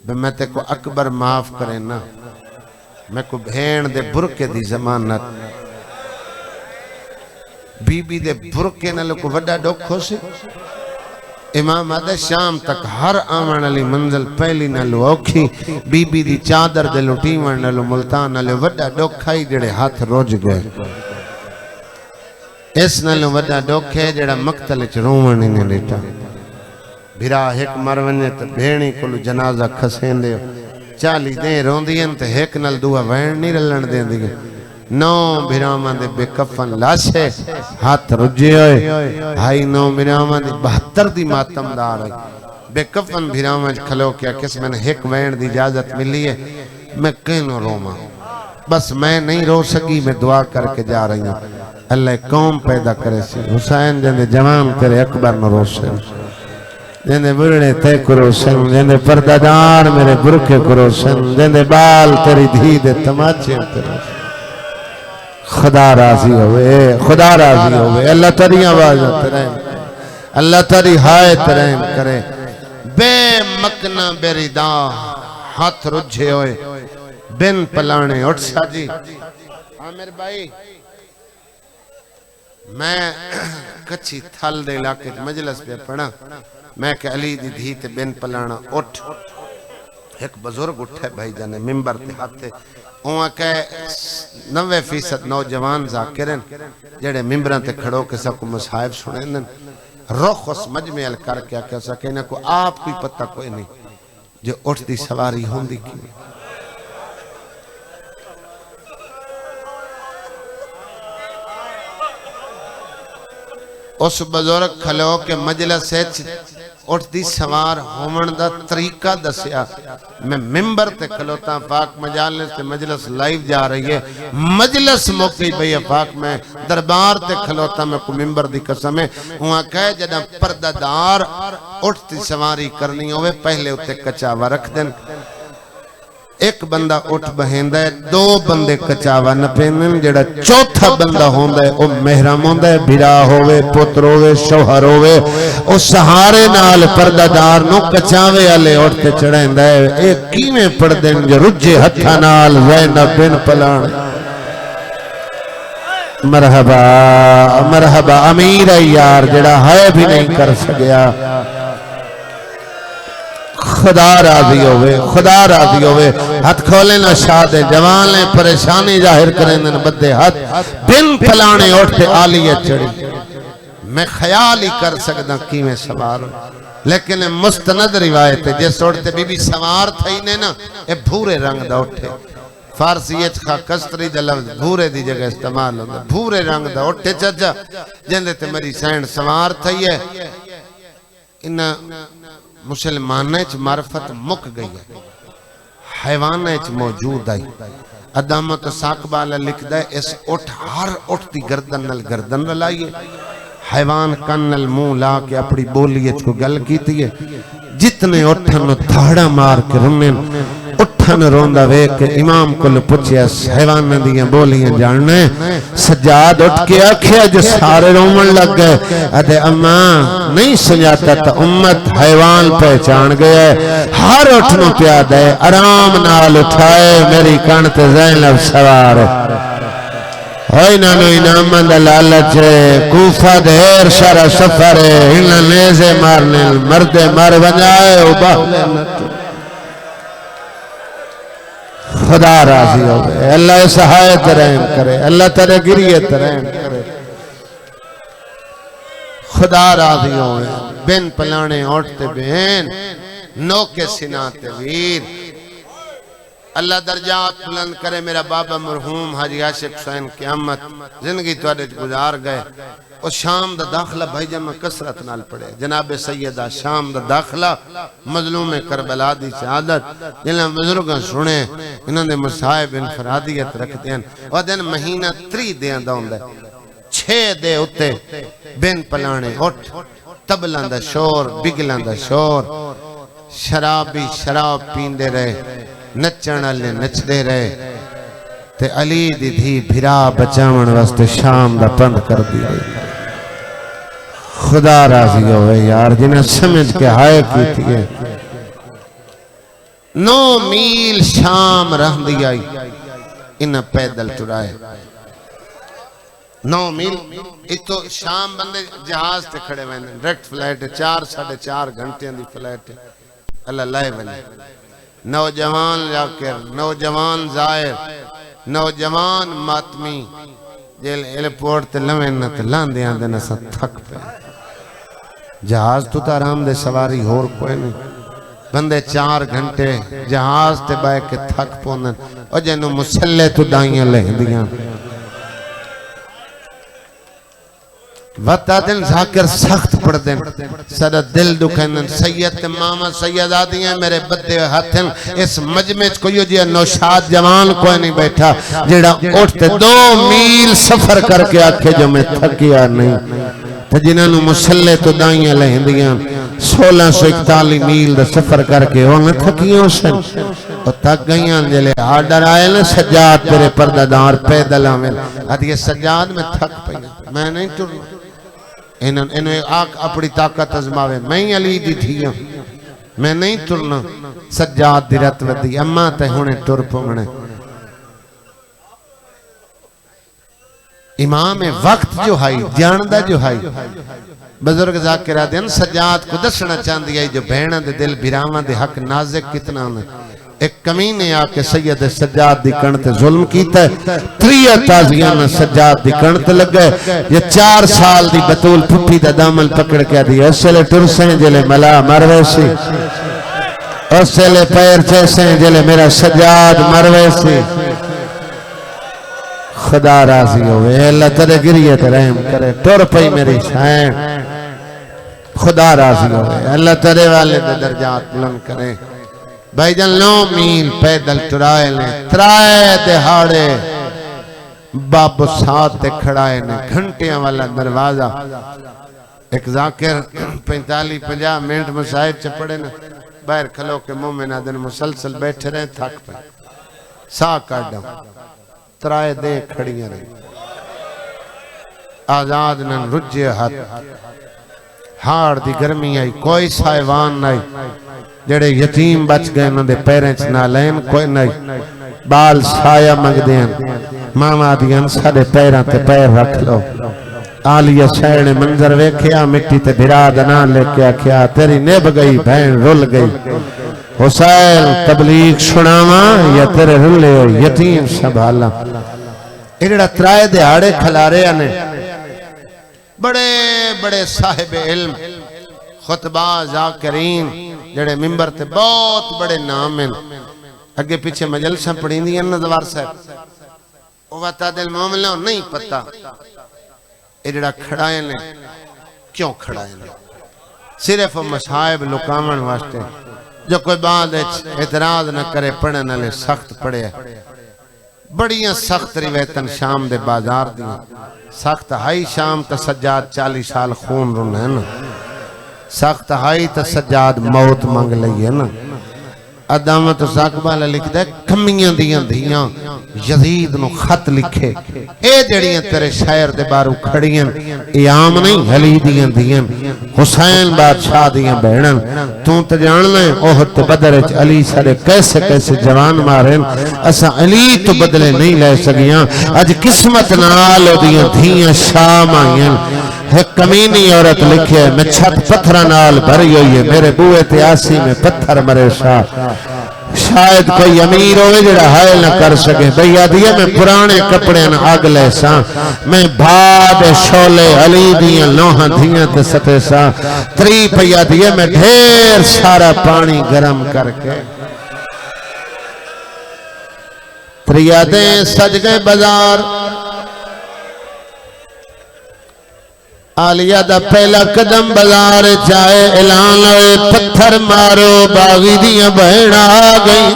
میں تے کو اکبر معاف کرے نا، میں کو بھین دے برکے دی زمانت، بی بی دے برکے نہ لکو وڈا ڈوکھو سے، امام آدھے شام تک ہر آمن علی منزل پہلی نہ لو اوکھی، بی بی دی چادر دے لٹیمن نہ لو ملتان نہ لو وڈا ڈوکھائی جڑے ہاتھ روج گئے، اس نہ لو وڈا ڈوکھے جڑا مقتل چرومن انہیں لیٹا، بھرا ایک مرونیت بھینی کلو جنازہ کھسین دے، 40 دیں روندیاں تے ایک نال دوہ وین نہیں رلن دیں دیگے 9 بھرامان دے بے کفن لاشے ہاتھ رجے ہوئے ہائی 9 بھرامان دے 72 دی ماتم دار ہے بے کفن بھرامان کھلو کیا کس میں نے ایک وین دی اجازت ملی ہے میں کہنوں روما بس میں نہیں رو سکی میں دعا کر کے جا رہی ہوں اللہ قوم پیدا کرے سی حسین جندے جوان تیرے اکبر نہ روشن جندے بڑھنے تے کروشن جندے پردادار میرے برکے کروشن جندے بال تیری دھی دے تماچے تیرے خدا راضی ہوئے خدا راضی ہوئے اللہ تری آواز ترہم اللہ تری ہائے ترہم کرے بے مکنہ بے ردا ہاتھ رجھے ہوئے بن پلانے اٹھ سا جی عامر بھائی میں کچھی تھل دے علاقے مجلس پہ پڑھا میں کہ علی دی دھی تے بن پلانا اٹھ ایک بزرگ اٹھے بھائی جانے ممبر تے ہاتھے وہاں کہ 90% نوجوان ذاکرن جڑے ممبران تے کھڑو کے سب کو مصحائف سنیں رخ اس مجمع کر کے کیا سکیں کو آپ کوئی پتہ کوئی نہیں جو اٹھ دی سواری ہوں دی کی اس بزرگ کھلو کے مجلس اٹھ دی سوار ہومن دا طریقہ دسیا میں ممبر تے کھلوتا پاک مجالس تے مجلس لائیو جا رہی ہے مجلس موقعی بھئی پاک میں دربار تے کھلوتا میں کو ممبر دی قسم ہے وہاں کہے جدہ پردادار اٹھ دی سواری کرنی ہوئے پہلے اتے کچاوا رکھ دیں ایک بندہ اٹھ بہندہ ہے 2 بندے کچاوا نہ پہنن جڑا چوتھا بندہ ہوندہ ہے او محرم ہوندہ ہے بھرا ہوئے پتر ہوئے شوہر ہوئے او سہارے نال پردادار نو کچاوے آلے اٹھتے چڑھائندہ ہے ایک کیمیں پڑھ دیں جو رجے ہتھا نال زینب بن پلان مرحبا مرحبا امیر ہے یار جڑا ہے بھی نہیں کر سکیا خدا راضی ہوئے ہاتھ کھولے نہ شادے جوانے پریشانی ظاہر کریں دن بدے ہاتھ بن پلانے اٹھتے آلیت چڑی میں خیال ہی کر سکتا کی میں سوار لیکن مستند روایت ہے جیسے اٹھتے بی بی سوار تھا ہی نا اے بھورے رنگ دا اٹھے فارسیت خواہ کستری دا لفظ بھورے دی جگہ استعمال ہوتا بھورے رنگ دا اٹھے چچا جندے تے میری سینڈ سوار تھا ہی ہے انہا مسلمانہ چ معرفت مک گئی ہے حیوانہ چ موجود ہے ادامت ساکبالا لکھ دے اس اٹھ ہر اٹھ دی گردن نل گردن رلائیے حیوان کن نل مون لا کے اپنی بولیت کو گل کی تیئے جتنے اٹھن دھاڑا مار کے رنن اٹھن روندہ وے کہ امام کل پچھے اس حیوان دیاں بولیاں جاننے سجاد اٹھ کے آکھیا جو سارے رومن لگ گئے ادھے اماں نہیں سنجاتا تا امت حیوان پہچان گئے ہر اٹھنوں پیاد ہے آرام نال اٹھائے میری کانت زینب سوار ہوئی نانو انام مند لالچ کوفہ دیر شرع سفر انہا نیزے مارنے مرد مار بنائے اباہلے نتو خدا راضی ہوئے اللہ سہایت رحم کرے اللہ تیرے گریت رحم کرے خدا راضی ہوئے بن پلانے اٹھتے بین نو کے سناتے ویر اللہ درجات بلند کرے میرا بابا مرحوم حاجی عاشق حسین قیامت زندگی توڑے گزار گئے اور شام دا داخلہ بھائی جب میں کسرت نال پڑے جناب سیدہ شام دا داخلہ مظلوم کربلا دی سعادت جنہاں بزرگاں سنے انہاں دے مصائب انفرادیت رکھتے ہیں اور دن مہینہ 3 دیاں دا ہوندہ 6 دے اتے بین پلانے اٹھ تبلان دا شور بگلان دا شور شرابی شراب پیندے رہے نچانا لے نچ دے رہے تے علی دی دھی بھرا بچاون واسطے شام دا پند کر دی رہے خدا راضی ہوئے یار جنہیں سمجھ کے ہائے کی تھی 9 میل شام رہ دی آئی انہیں پیدل ٹرائے 9 میل اتو شام بندے جہاز تے کھڑے ہوئے ڈائریکٹ فلائٹ 4-4.5 گھنٹے دی فلائٹ اللہ لائے بلے نوجوان جاکر نوجوان زائر نوجوان ماتمی جیل ایلپورٹ تے لوینہ تے لاندیاں دینا سا تھک پہ جہاز تو تا آرام دے سواری ہور کوئی نہیں بندے 4 گھنٹے جہاز تے بائے کے تھک پوندن اور جنہوں مسلح تو دائیاں لہندیاں وطا دن ذاکر سخت پڑھ دن سارا دل دکھنن سید ماما سید آدیاں میرے بدے ہاتھن اس مجمع کوئی جی نوشاد جوان کوئی نہیں بیٹھا جیڑا اٹھتے 2 میل سفر کر کے آکھے جو میں تھکیا نہیں تو جنہوں نے مسلح تو دائیاں لہندیاں 1641 میل دا سفر کر کے انہیں تھکیوں سے اور تک گئیاں جلے آڈر آئے نا سجاد تیرے پردادار پیدل آمین آدھی یہ سجاد میں تھک پہی میں نہیں ٹرنا انہیں آگ اپنی طاقت ازماوے میں علی دی تھیاں میں نہیں ٹرنا سجاد دی رت ودی اما تے ہونے ٹر پونگنے امام وقت جو ہائی جاندہ جو ہائی بزرگ ذاکرہ دین سجاد کو دسنا چاندی آئی جو بہنہ دے دل بھیراما دے حق نازک کتنا ہونے ایک کمینے آکے سید سجاد دی کنٹ ظلم کیتا ہے 3 تازیانہ سجاد دی کنٹ لگ گئے یہ 4 سال دی بطول پھٹی دا دامن پکڑ کے دی اسلے ٹرسیں جلے ملا مروے سی اسلے پیر چیسیں جلے میرا سجاد مروے سی خدا راضی ہوئے اللہ ترے گریت رحم کرے ٹور پئی میری شائن خدا راضی ہوئے اللہ ترے والے درجات بلند کرے بھائی جان 9 میل پیدل ٹرائے لیں 3 دہاڑے باب ساتھ تے کھڑائے نے گھنٹیاں والا دروازہ ایک ذاکر 45-50 منٹ مسائب چپڑے نے باہر کھلو کے مومن آدن مسلسل بیٹھے رہے تھک پہ سا کاٹا 3 دے کھڑیاں رہی آزاد نن رجے ہاتھ ہار دی گرمی آئی کوئی سائیوان نہیں جڑے یتیم بچ گئے انہوں دے پیرنچ نہ لین کوئی نہیں بال سایہ مگ دین ماما دیاں سارے پیران تے پیر رکھ لو آلیہ شہر منظر ویکھیا مٹی تے برادنا لے کے کیا تیری نیب گئی بہن رل گئی حسین تبلیغ سناما یا تیرے رلے یتیم سنبھالا انہا 3 دہاڑے کھلارے آنے بڑے بڑے صاحب علم خطبہ ذاکرین جڑے ممبر تے بہت بڑے نام ہیں اگے پیچھے مجلسہ پڑھیں دی نظوار صاحب وہ وطا دل معاملہ نہیں پتا یہ جڑا کھڑائیں نے کیوں کھڑائیں نے صرف مصائب لکامن واسطے جو کوئی بعد اعتراض نہ کرے پڑھنے لے سخت پڑھے بڑیاں سخت روایتن شام دے بازار دیا سخت ہائی شام تا سجاد 40 سال خون رن ہے نا سخت ہائی تا سجاد موت مانگ لئی ہے نا ادامت ساکبال لکھ دے کمیاں دیاں دیاں یزید نو خط لکھے اے جڑیاں تیرے شاعر دے بارو کھڑیاں ایام نہیں حلی دیاں دیاں حسین بادشاہ دیاں بہنن تو تے جاننا ہے اوہد تے بدرچ علی سارے کیسے کیسے جوان مارن اسا علی تو بدلے نہیں لے سگیاں اج قسمت نالو دیاں دیاں شام آئیں ایک کمینی عورت لکھے میں چھت پتھرہ نال بھری ہوئی ہے میرے بوئے تے آسی میں پتھر مرے شاید کوئی امیر ہوئے جڑا حائل نہ کر سکے بھئی آدھیے میں پرانے کپڑے نہ آگ لے ساں میں بھاد شولے علی دیاں لوہاں دیاں تے ستے ساں 3 پہ آدھیے میں ڈھیر سارا پانی گرم کر کے 3 آدھیں سج گئے بازار آلیہ دا پہلا قدم بازار چاہے اعلان ہوئے پتھر مارو باغی دیاں بہن آ گئی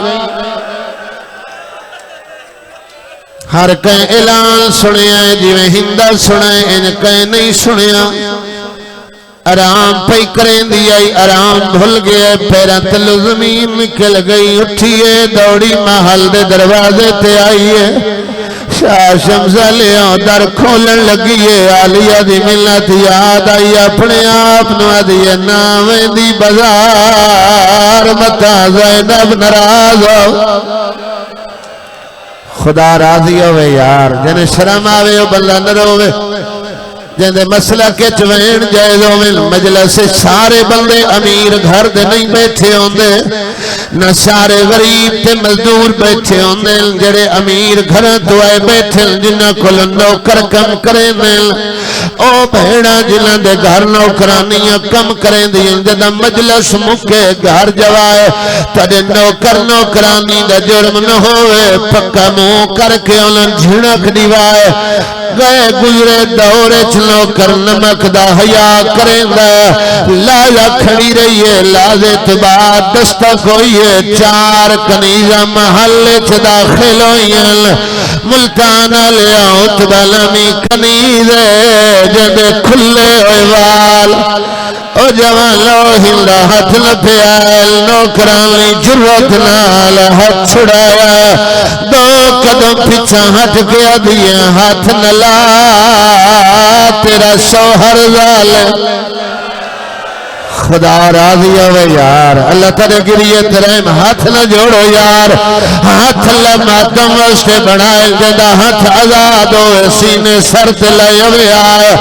ہر کہیں اعلان سنیا جی میں ہندہ سنائے ان کہیں نہیں سنیا آرام پئی کریں دی آئی آرام بھول گئے پیرا تلو زمین نکل گئی اٹھئے دوڑی محل دے دروازے تے آئیے شاہ شمزہ لیاں در کھولن لگیے آلیہ دی ملت یاد آئی اپنے آپ نوادیے نامیں دی بازار متا زینب نراز ہو خدا راضی ہوئے یار جنہیں شرم آوے ہو بندہ نروے جندے مسئلہ کے چوین جائز ہوئے مجلس سارے بندے امیر گھر دے نہیں بیٹھے ہوندے نہ سارے غریب تے مزدور بیٹھے ہوندے جڑے امیر گھر دوائے بیٹھے جنہ کل نوکر کم کریں دیں او بھیڑا جنہ دے گھر نوکرانیاں کم کریں دیں جدہ مجلس مکے گھر جوائے تڑے نوکر نوکرانی دا جرم نہ ہوئے پکا منہ کر کے انہوں جھنک دیوائے گئے گزرے دورے چلو کر نمک دا حیا کریں دا لایا کھڑی رہیے لازے تباد دستا کوئیے چار کنیزہ محلے چھ داخل ہوئیاں ملتانہ لیا اتبالمی کنیزے جدے کھلے ہوئیوال او جوان لو ہندہ ہاتھ لپیال نوکرانی جرت نال ہاتھ چھڑایا دو قدم پیچھا ہٹ گیا دیا ہاتھ نلا تیرا شوہر ظالم خدا راضی ہوئے یار اللہ ترے گریے ترہم ہاتھ نہ جوڑو یار ہاتھ اللہ ماتم وشتے بڑھائے جدہ ہاتھ آزاد ہوئے سینے سرت لائے ہوئے آئے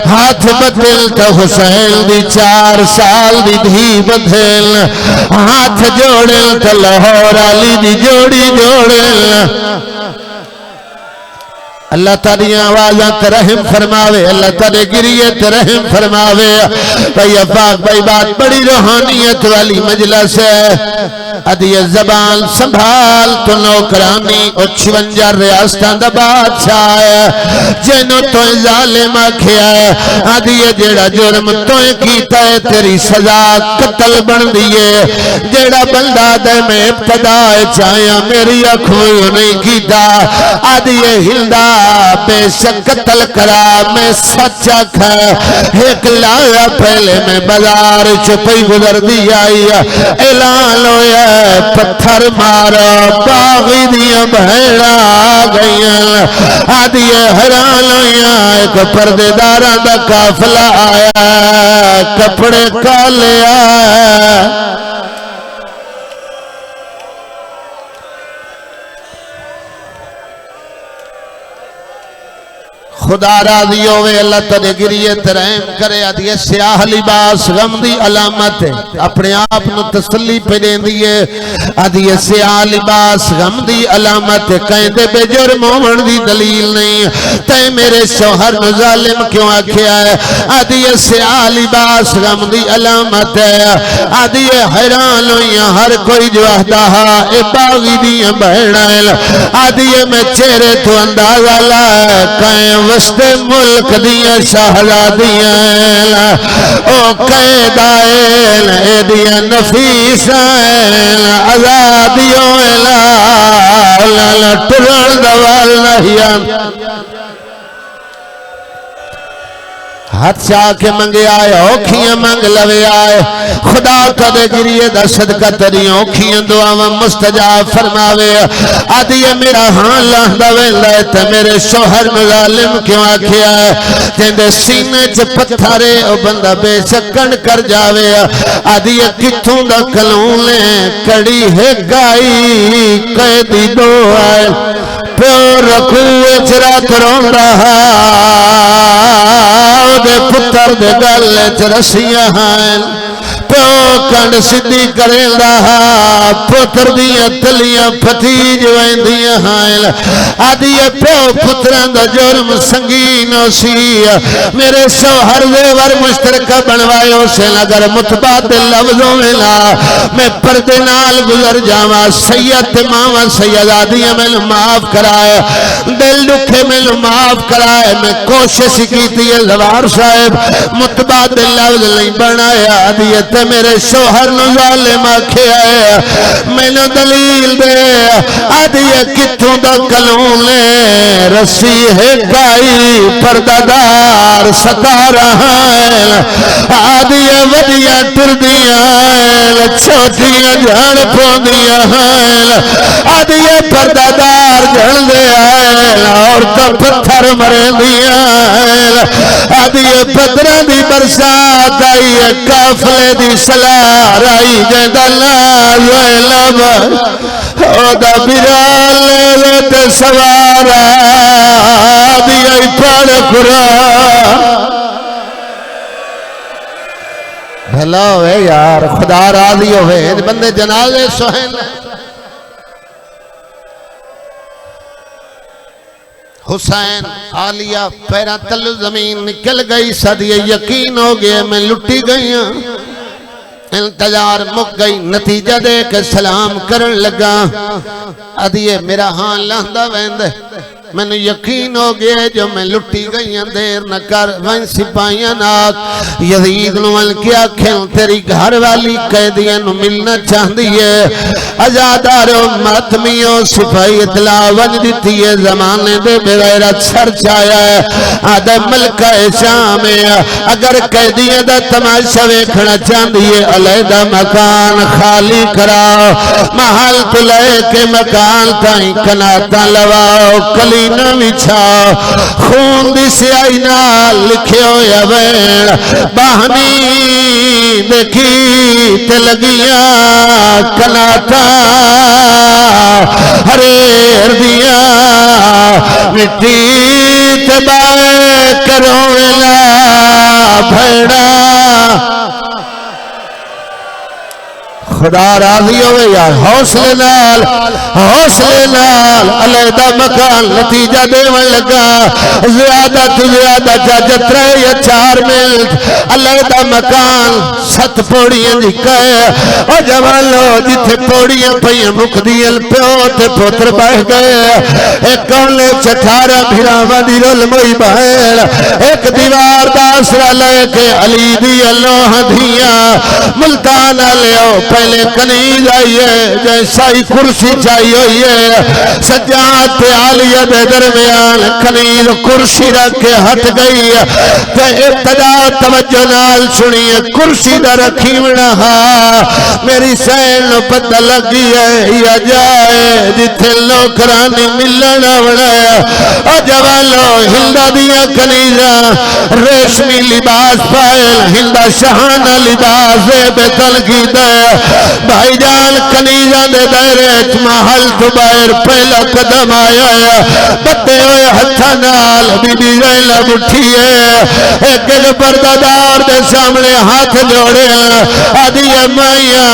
ہاتھ بدل تا حسین دی 4 سال دی دھی بدل ہاتھ جوڑل تا لاہور علی دی جوڑی جوڑل اللہ تعالی آوازاں ترحم فرماوے اللہ تعالی گریے ترحم فرماوے بھئی افاق بھئی بات بڑی روحانیت والی مجلس ہے ادھی زبان سنبھال تو نوکرانی اور 56 ریاستان دا بادشاہ ہے جنہوں تو ظالم کھیا ہے ادھی جیڑا جرم تو کیتا ہے تیری سزا قتل بن دیئے جیڑا بندہ دے میں ابتدا چاہیا میری اکھوئی نہیں کیتا ادھی ہلدا بے شک قتل کرا میں سچا کھا ایک لایا پہلے میں بازار چھپی گزر دی آئی اعلان ہویا پتھر مارا باغی دیا بہیڑا گئیاں آدھی حیران ہویا ایک پردے دارہ دا کافلہ آیا کپڑے کالے آیا خدا راضی ہوئے اللہ تنے گریے ترہم کرے آدھیے سیاہ لباس غم دی علامت ہے اپنے آپ نو تسلی پہ دیں دیئے آدھیے سیاہ لباس غم دی علامت ہے کہیں دے بے جرم ہومن دی دلیل نہیں تے میرے شوہر نو ظالم کیوں آکھیا ہے آدھیے سیاہ لباس غم دی علامت ہے آدھیے حیران ہوئیاں ہر کوئی جو اہدہا اے باغی دیاں بہنائل آدھیے میں چہرے تو اندازہ لائے کہیں وسط ملک دیا شہزادیاں او قیدائن ایدیا نفیسائن آزادیوں ٹرن دوال نحیان ہاتھ چاہ کے منگے آئے اوکھیاں منگ لوے آئے خدا کدے گریے دا صدقہ تری اوکھیاں دعاواں مستجاب فرماوے آدھیے میرا ہاں لہدہ ویلے تے میرے شوہر مظالم کیوں آکھیا ہے جندے سینے چ پتھارے او بندہ بے شکن کر جاوے آدھیے کتھوں دا کلوں لیں کڑی ہے گائی قیدی دو آئے پیور رکھوے چرات رون رہا دے پتر دے گلے چرسیاں ہائیں پیو کنڈ سدھی کریں رہا پتر دیاں تلیاں پھٹیج ویندیاں ہائیں آدھیے پیو پتران دا جرم سنگینو سی میرے شوہر زیور مشترکہ بنوائے اسے اگر متبادل لفظوں میں لا میں پردے نال گزر جاواں سید ماما سید آدھیاں میں معاف کرائے دل دکھے میں معاف کرائے میں کوشش کی تھی زوار صاحب متبادل لفظ نہیں بنایا آدھیے تے میرے شوہر نو ظالم آکھیا ہے میں نو دلیل دے آدھیے کتھوں دا کلوں لے رسی ہے گائی پردادار ستا رہا ہے آدھیے ودیاں ٹردیاں ہیں چھوٹیاں جھڑ پوندیاں ہیں آدھیے پردادار جھڑ دے آئے اور تو پتھر مرے دیا آدھی پتھر دی برسات آئی کافلے دی سلار آئی جدلا زینب او دا برال لیتے سوارا آدھی آئی پڑ قرآن بھلا ہوئے یار خدا راضی ہوئے بندے جنازے سہن حسین عالیہ پیرا تلو زمین نکل گئی صدیہ یقین ہو گئے میں لٹی گئی ہوں انتظار مک گئی نتیجہ دے کے سلام کرن لگا ادھیے میرا ہاں لاندہ ویندے میں نے یقین ہو گیا جو میں لٹی گئی ہیں دیر نہ کر وہیں سپاہیاں ناک یزید نوال کیا کھیل تیری گھر والی قیدیاں نو ملنا چاہتی ہے ازادارو ماتمیوں سپاہی اطلاع ونج دیتی ہے زمانے دے بغیرت سر چایا ہے آدھے ملکہ شام ہے اگر قیدیاں دا تماشا ویکھنا چاہتی ہے علیدہ مکان خالی کراؤ محل تلے کے مکان تائیں کناتا لواؤ کلی نہ بچھاؤ خون دی سیائی نال لکھے ہویا ویڑ باہمی دیکھی تے لگیاں کناتا ہریر دیا مٹی تے بائے کروں ویلا بھیڑا خدا راضی ہوئے یار حوصلے نال علیحدہ مکان نتیجہ دیوان لگا زیادہ تو زیادہ جاجت رہے یا 4 منٹ علیحدہ مکان 7 پوڑیاں دکھائے اور جوالو جتھے پوڑیاں پہیاں مقدیل پیوتے پوتر بہ گئے ایک کونلے 18 بھیراوہ دی رول موئی بہیر ایک دیوار داسرہ لے کے علی دی اللہ دھیاں ملتانہ لیو پہلے کنیز آئیے جیسا ہی کرسی چاہیے ہوئیے سجاد عالیہ دے درمیان کنیز کرسی رکھ کے ہٹ گئی تو ابتدا توجہ نال سنیے کرسی دا رکھی منہا میری سین پتہ لگی ہے یا جائے جتھے لوکرانی ملنا بڑھایا جوالو ہندہ دیا کنیزہ ریشمی لباس پائل ہندہ شہانہ لباس بے تلگی دے بھائی جان کنیزہ دے دائرے محل تو باہر پہلا قدم آیا ہے بتے ہوئے ہتھا نال بی بی زینب اٹھیے ایک پردادار دے سامنے ہاتھ جوڑے آدھی مائیاں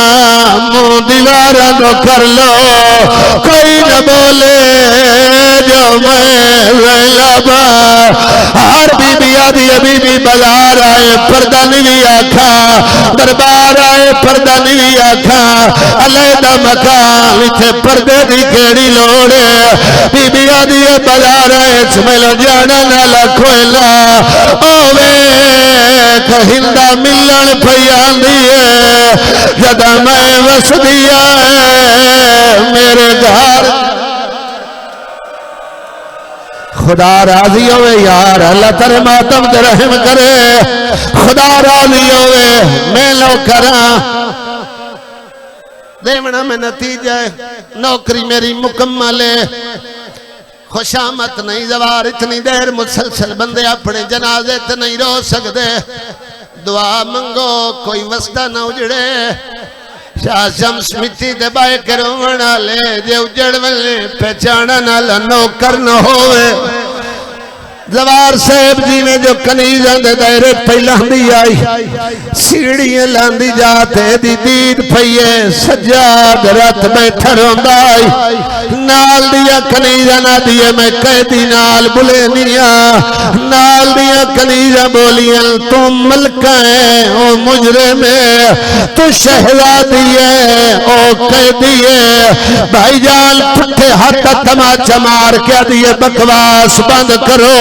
منہ دیوارہ نو کر لو کوئی نہ بولے جو میں زینب ہر بی بی آدھی بی بی بازار آئے پردہ نہیں آکھا دربار آئے پردہ نہیں آکھا علیحدہ مکان اتھے پردے دی کیڑی لوڑے بی بی آدھی بازار آئے چمیلو جانا نہ لکھویلا اوے ہندہ ملن پیان دیئے جدہ میں وس دیا ہے میرے گھر خدا راضی ہوئے یار اللہ ترے ماتم دے رحم کرے خدا راضی ہوئے میں لو کراں دیونا میں نتیجہ ہے نوکری میری مکمل ہے خوشامت نہیں زوار اتنی دیر مسلسل بندے اپنے جنازے تے نہیں رو سکتے دعا منگو کوئی وسطہ نہ اجڑے شاہ شمس مٹی دے بائے کرونا لے جے اجڑ والے پہچانا نہ نوکر نہ ہوئے زوار صاحب جی نے جو کنیزاں دے دائرے پہلان دی آئی سیڑھیں لاندی جاتے دی دید پہیے سجاد رات بیٹھا روندہ آئی نال دیا کنیزاں نہ دیئے میں قیدی نال بلے نیا نال دیا کنیزاں بولیاں تو ملکہ ہے او مجرم ہے تو شہزادی ہے او قیدی ہے بھائی جان پٹھے ہاتھا تماچا مار کیا دیئے بکواس بند کرو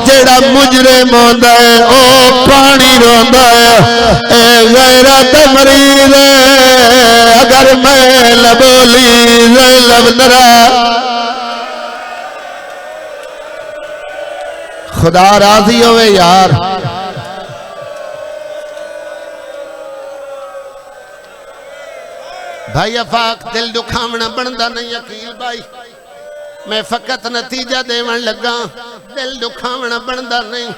جیڑا مجرم ہوندہ ہے او پانی روندہ ہے اے غیرت مریض ہے اگر میں لبولی زینب نرا خدا راضی ہوئے یار بھائی افاق دل دکھامنا بندہ نہیں عقیل بھائی میں فقط نتیجہ دیون لگا دل دکھاونا بندہ نہیں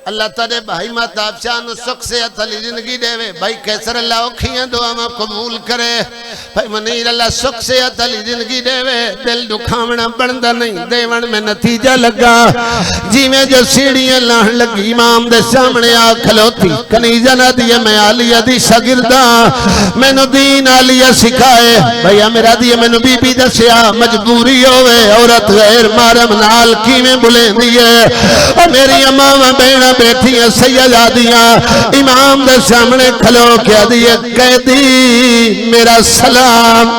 اللہ تعالی بھائی ماتاب شاہ سکھ سے اتھلی زندگی دے وے بھائی کیسر اللہ اکھیاں دعا میں قبول کرے بھائی منیر اللہ سکھ سے اتھلی زندگی دے وے دل دکھاونا بندہ نہیں دیون میں نتیجہ لگا جی میں جو سیڑھیاں لاہن لگی امام دے سامنے آ کھلوتی کنیزہ نہ دیئے میں آلیہ دی شاگردہ میں نو دین آلیہ سکھائے بھائی میرا دیئے میں نو بی بی دسیا مجبوری ہوئے عورت غیر مارم نال کی میں بلیں دیئے اور میری امام بینا بیٹھیاں سیدادیاں امام دے سامنے کھلو کیا دیئے قیدی میرا سلام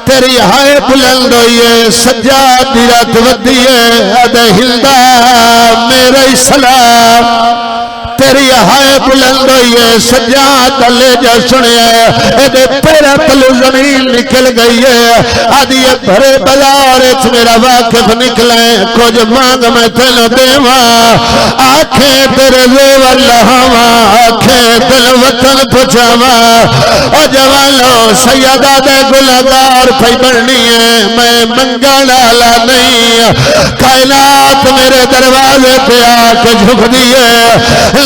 تیری ہائے بلند ہوئیے سجاد دیرات ودیئے ادھے ہلدہ میرا سلام تیری ہائے بلند ہوئیے سجاد لے جا سنے ایدے پیرا تلو زمین نکل گئی ہے آدھی بھرے بازار اچھ میرا واقف نکلیں کچھ مانگ میں تلو دیواں آنکھیں تیرے زیور لہواں آنکھیں دل وطن پچھاواں او جوانو سیدہ دے گلگار پھائی بڑھنی ہے میں منگانا لا نہیں کائنات میرے دروازے پہ آکے جھک دیئے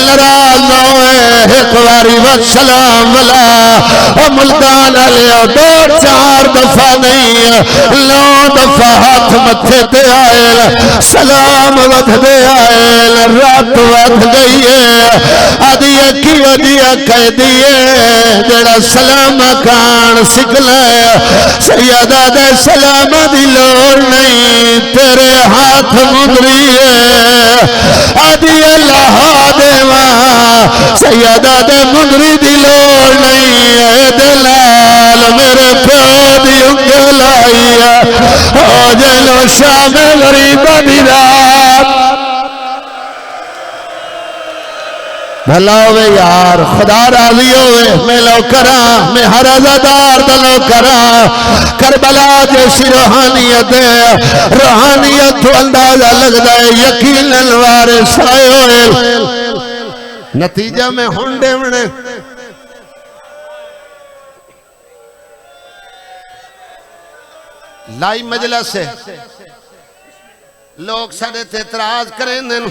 لراز نوے ایک واری والسلام ولا ملتان علیہ دو چار دفعہ نہیں 9 دفعہ ہاتھ متھے دے آئے سلام ودھ دے آئے رات ودھ گئی ہے آدھیا کی ودیا کہہ دیئے جڑا سلام کان سکلے سیدہ دے سلام دی لوڑ نہیں تیرے ہاتھ مدری ہے آدھیا لہا دیواں سیدہ دے مدری دی لوڑ نہیں ہے دلال میرے پیادی انگل آئی ہے او جلو شام غریبہ دی رات بھلا ہوئے یار خدا راضی ہوئے میں لو کرا میں ہر ازادار دلو کرا کربلا جیسی روحانیت ہے روحانیت تو اندازہ لگ دائے یقین الوارے سائے ہوئے نتیجہ میں ہنڈے منے لائی مجلس سے لوگ سارے تے اعتراض کریں دن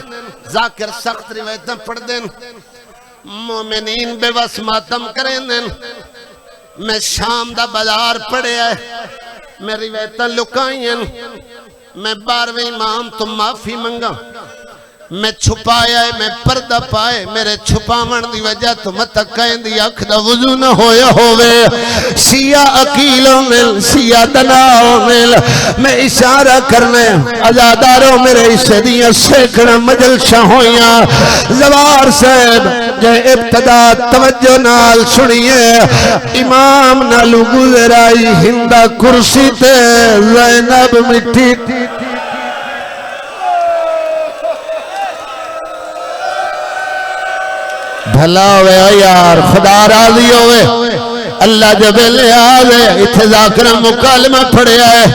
ذاکر سخت روایتاں پڑھ دن مومنین بے وس ماتم کریں دن میں شام دا بازار پڑھے آئے میں روایتاں لکائیں میں 12ویں امام تو معافی منگا میں چھپایا ہے میں پردہ پائے میرے چھپاون دی وجہ تو متک کہیں دی اکھ دا وضو نہ ہویا ہوئے سیاہ اکیلوں مل سیاہ دناؤں مل میں اشارہ کرنے ازاداروں میرے اسے دیا سیکھنا مجلشہ ہویاں زوار صاحب جے ابتدا توجہ نال سنیے امام نالو گزرائی ہندہ کرسی تے زینب مٹی بھلا ہوئے یار خدا راضی ہوئے اللہ جب لے آوے اتھے ذاکرہ مکالمہ پڑھے آئے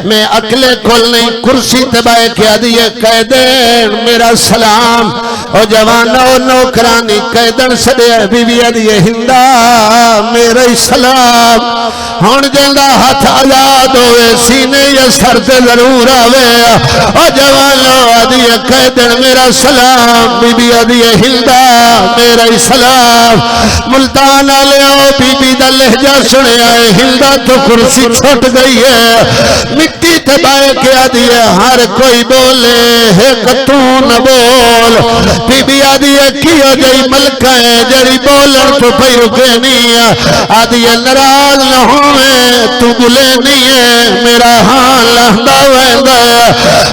میں اکلے کھول نہیں کرسی تبائے کیا دیئے قیدین میرا سلام او جوانہ و نوکرانی قیدن سڑے بی بی دیئے ہندہ میرا سلام ہون جلدہ ہاتھ آزاد ہوئے سینے یا سر سے ضرور آوے او جوانہ دیئے قیدن میرا سلام بی بی دیئے ہندہ میرا سلام ملتان آلے بی بی دا لہجہ سنے آئے ہندہ تو کرسی چھوٹ گئی ہے مٹی تبائے کیا دیئے ہر کوئی بولے ایک تو نہ بول بی بی آدھیے کیا جائی ملکہ ہے جڑی بولن تو پہی رکے نہیں ہے آدھیے نراز نہ ہوئے تو بلے نہیں ہے میرا ہاں لہدہ ویندہ ہے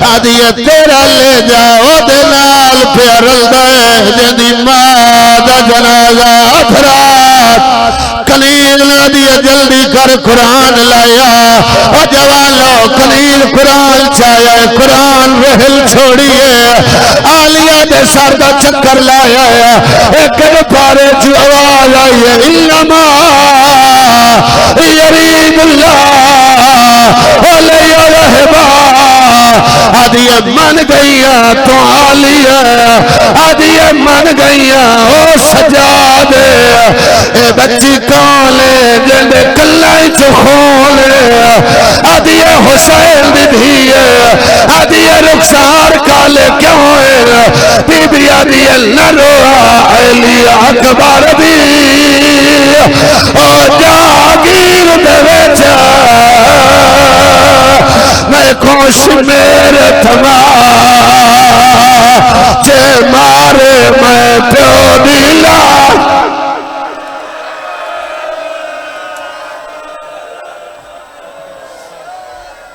آدھیے تیرا لے جاؤ دلال پیارل دائے جدی مادہ جنازہ افراد کنیل نہ دیا جلدی کر قرآن لایا او جوالو کنیل قرآن چایا قرآن رحل چھوڑیے آلیہ دے سردہ چکر لایا ایک پارے جو آواز آئیے انما یرید اللہ علیہ رہبہ آدھیے من گئیا تو آلیہ آدھیے من گئیا او سجادے اے بچی کولے جندے کلائی چو کھولے آدھیے حسین دی دھیے آدھی رخسار کالے کیوں ہے بی بی آدھی نرو علی اکبر دی او جاگیر دے ویچا میں خوش میرے تھما چے مارے میں پیو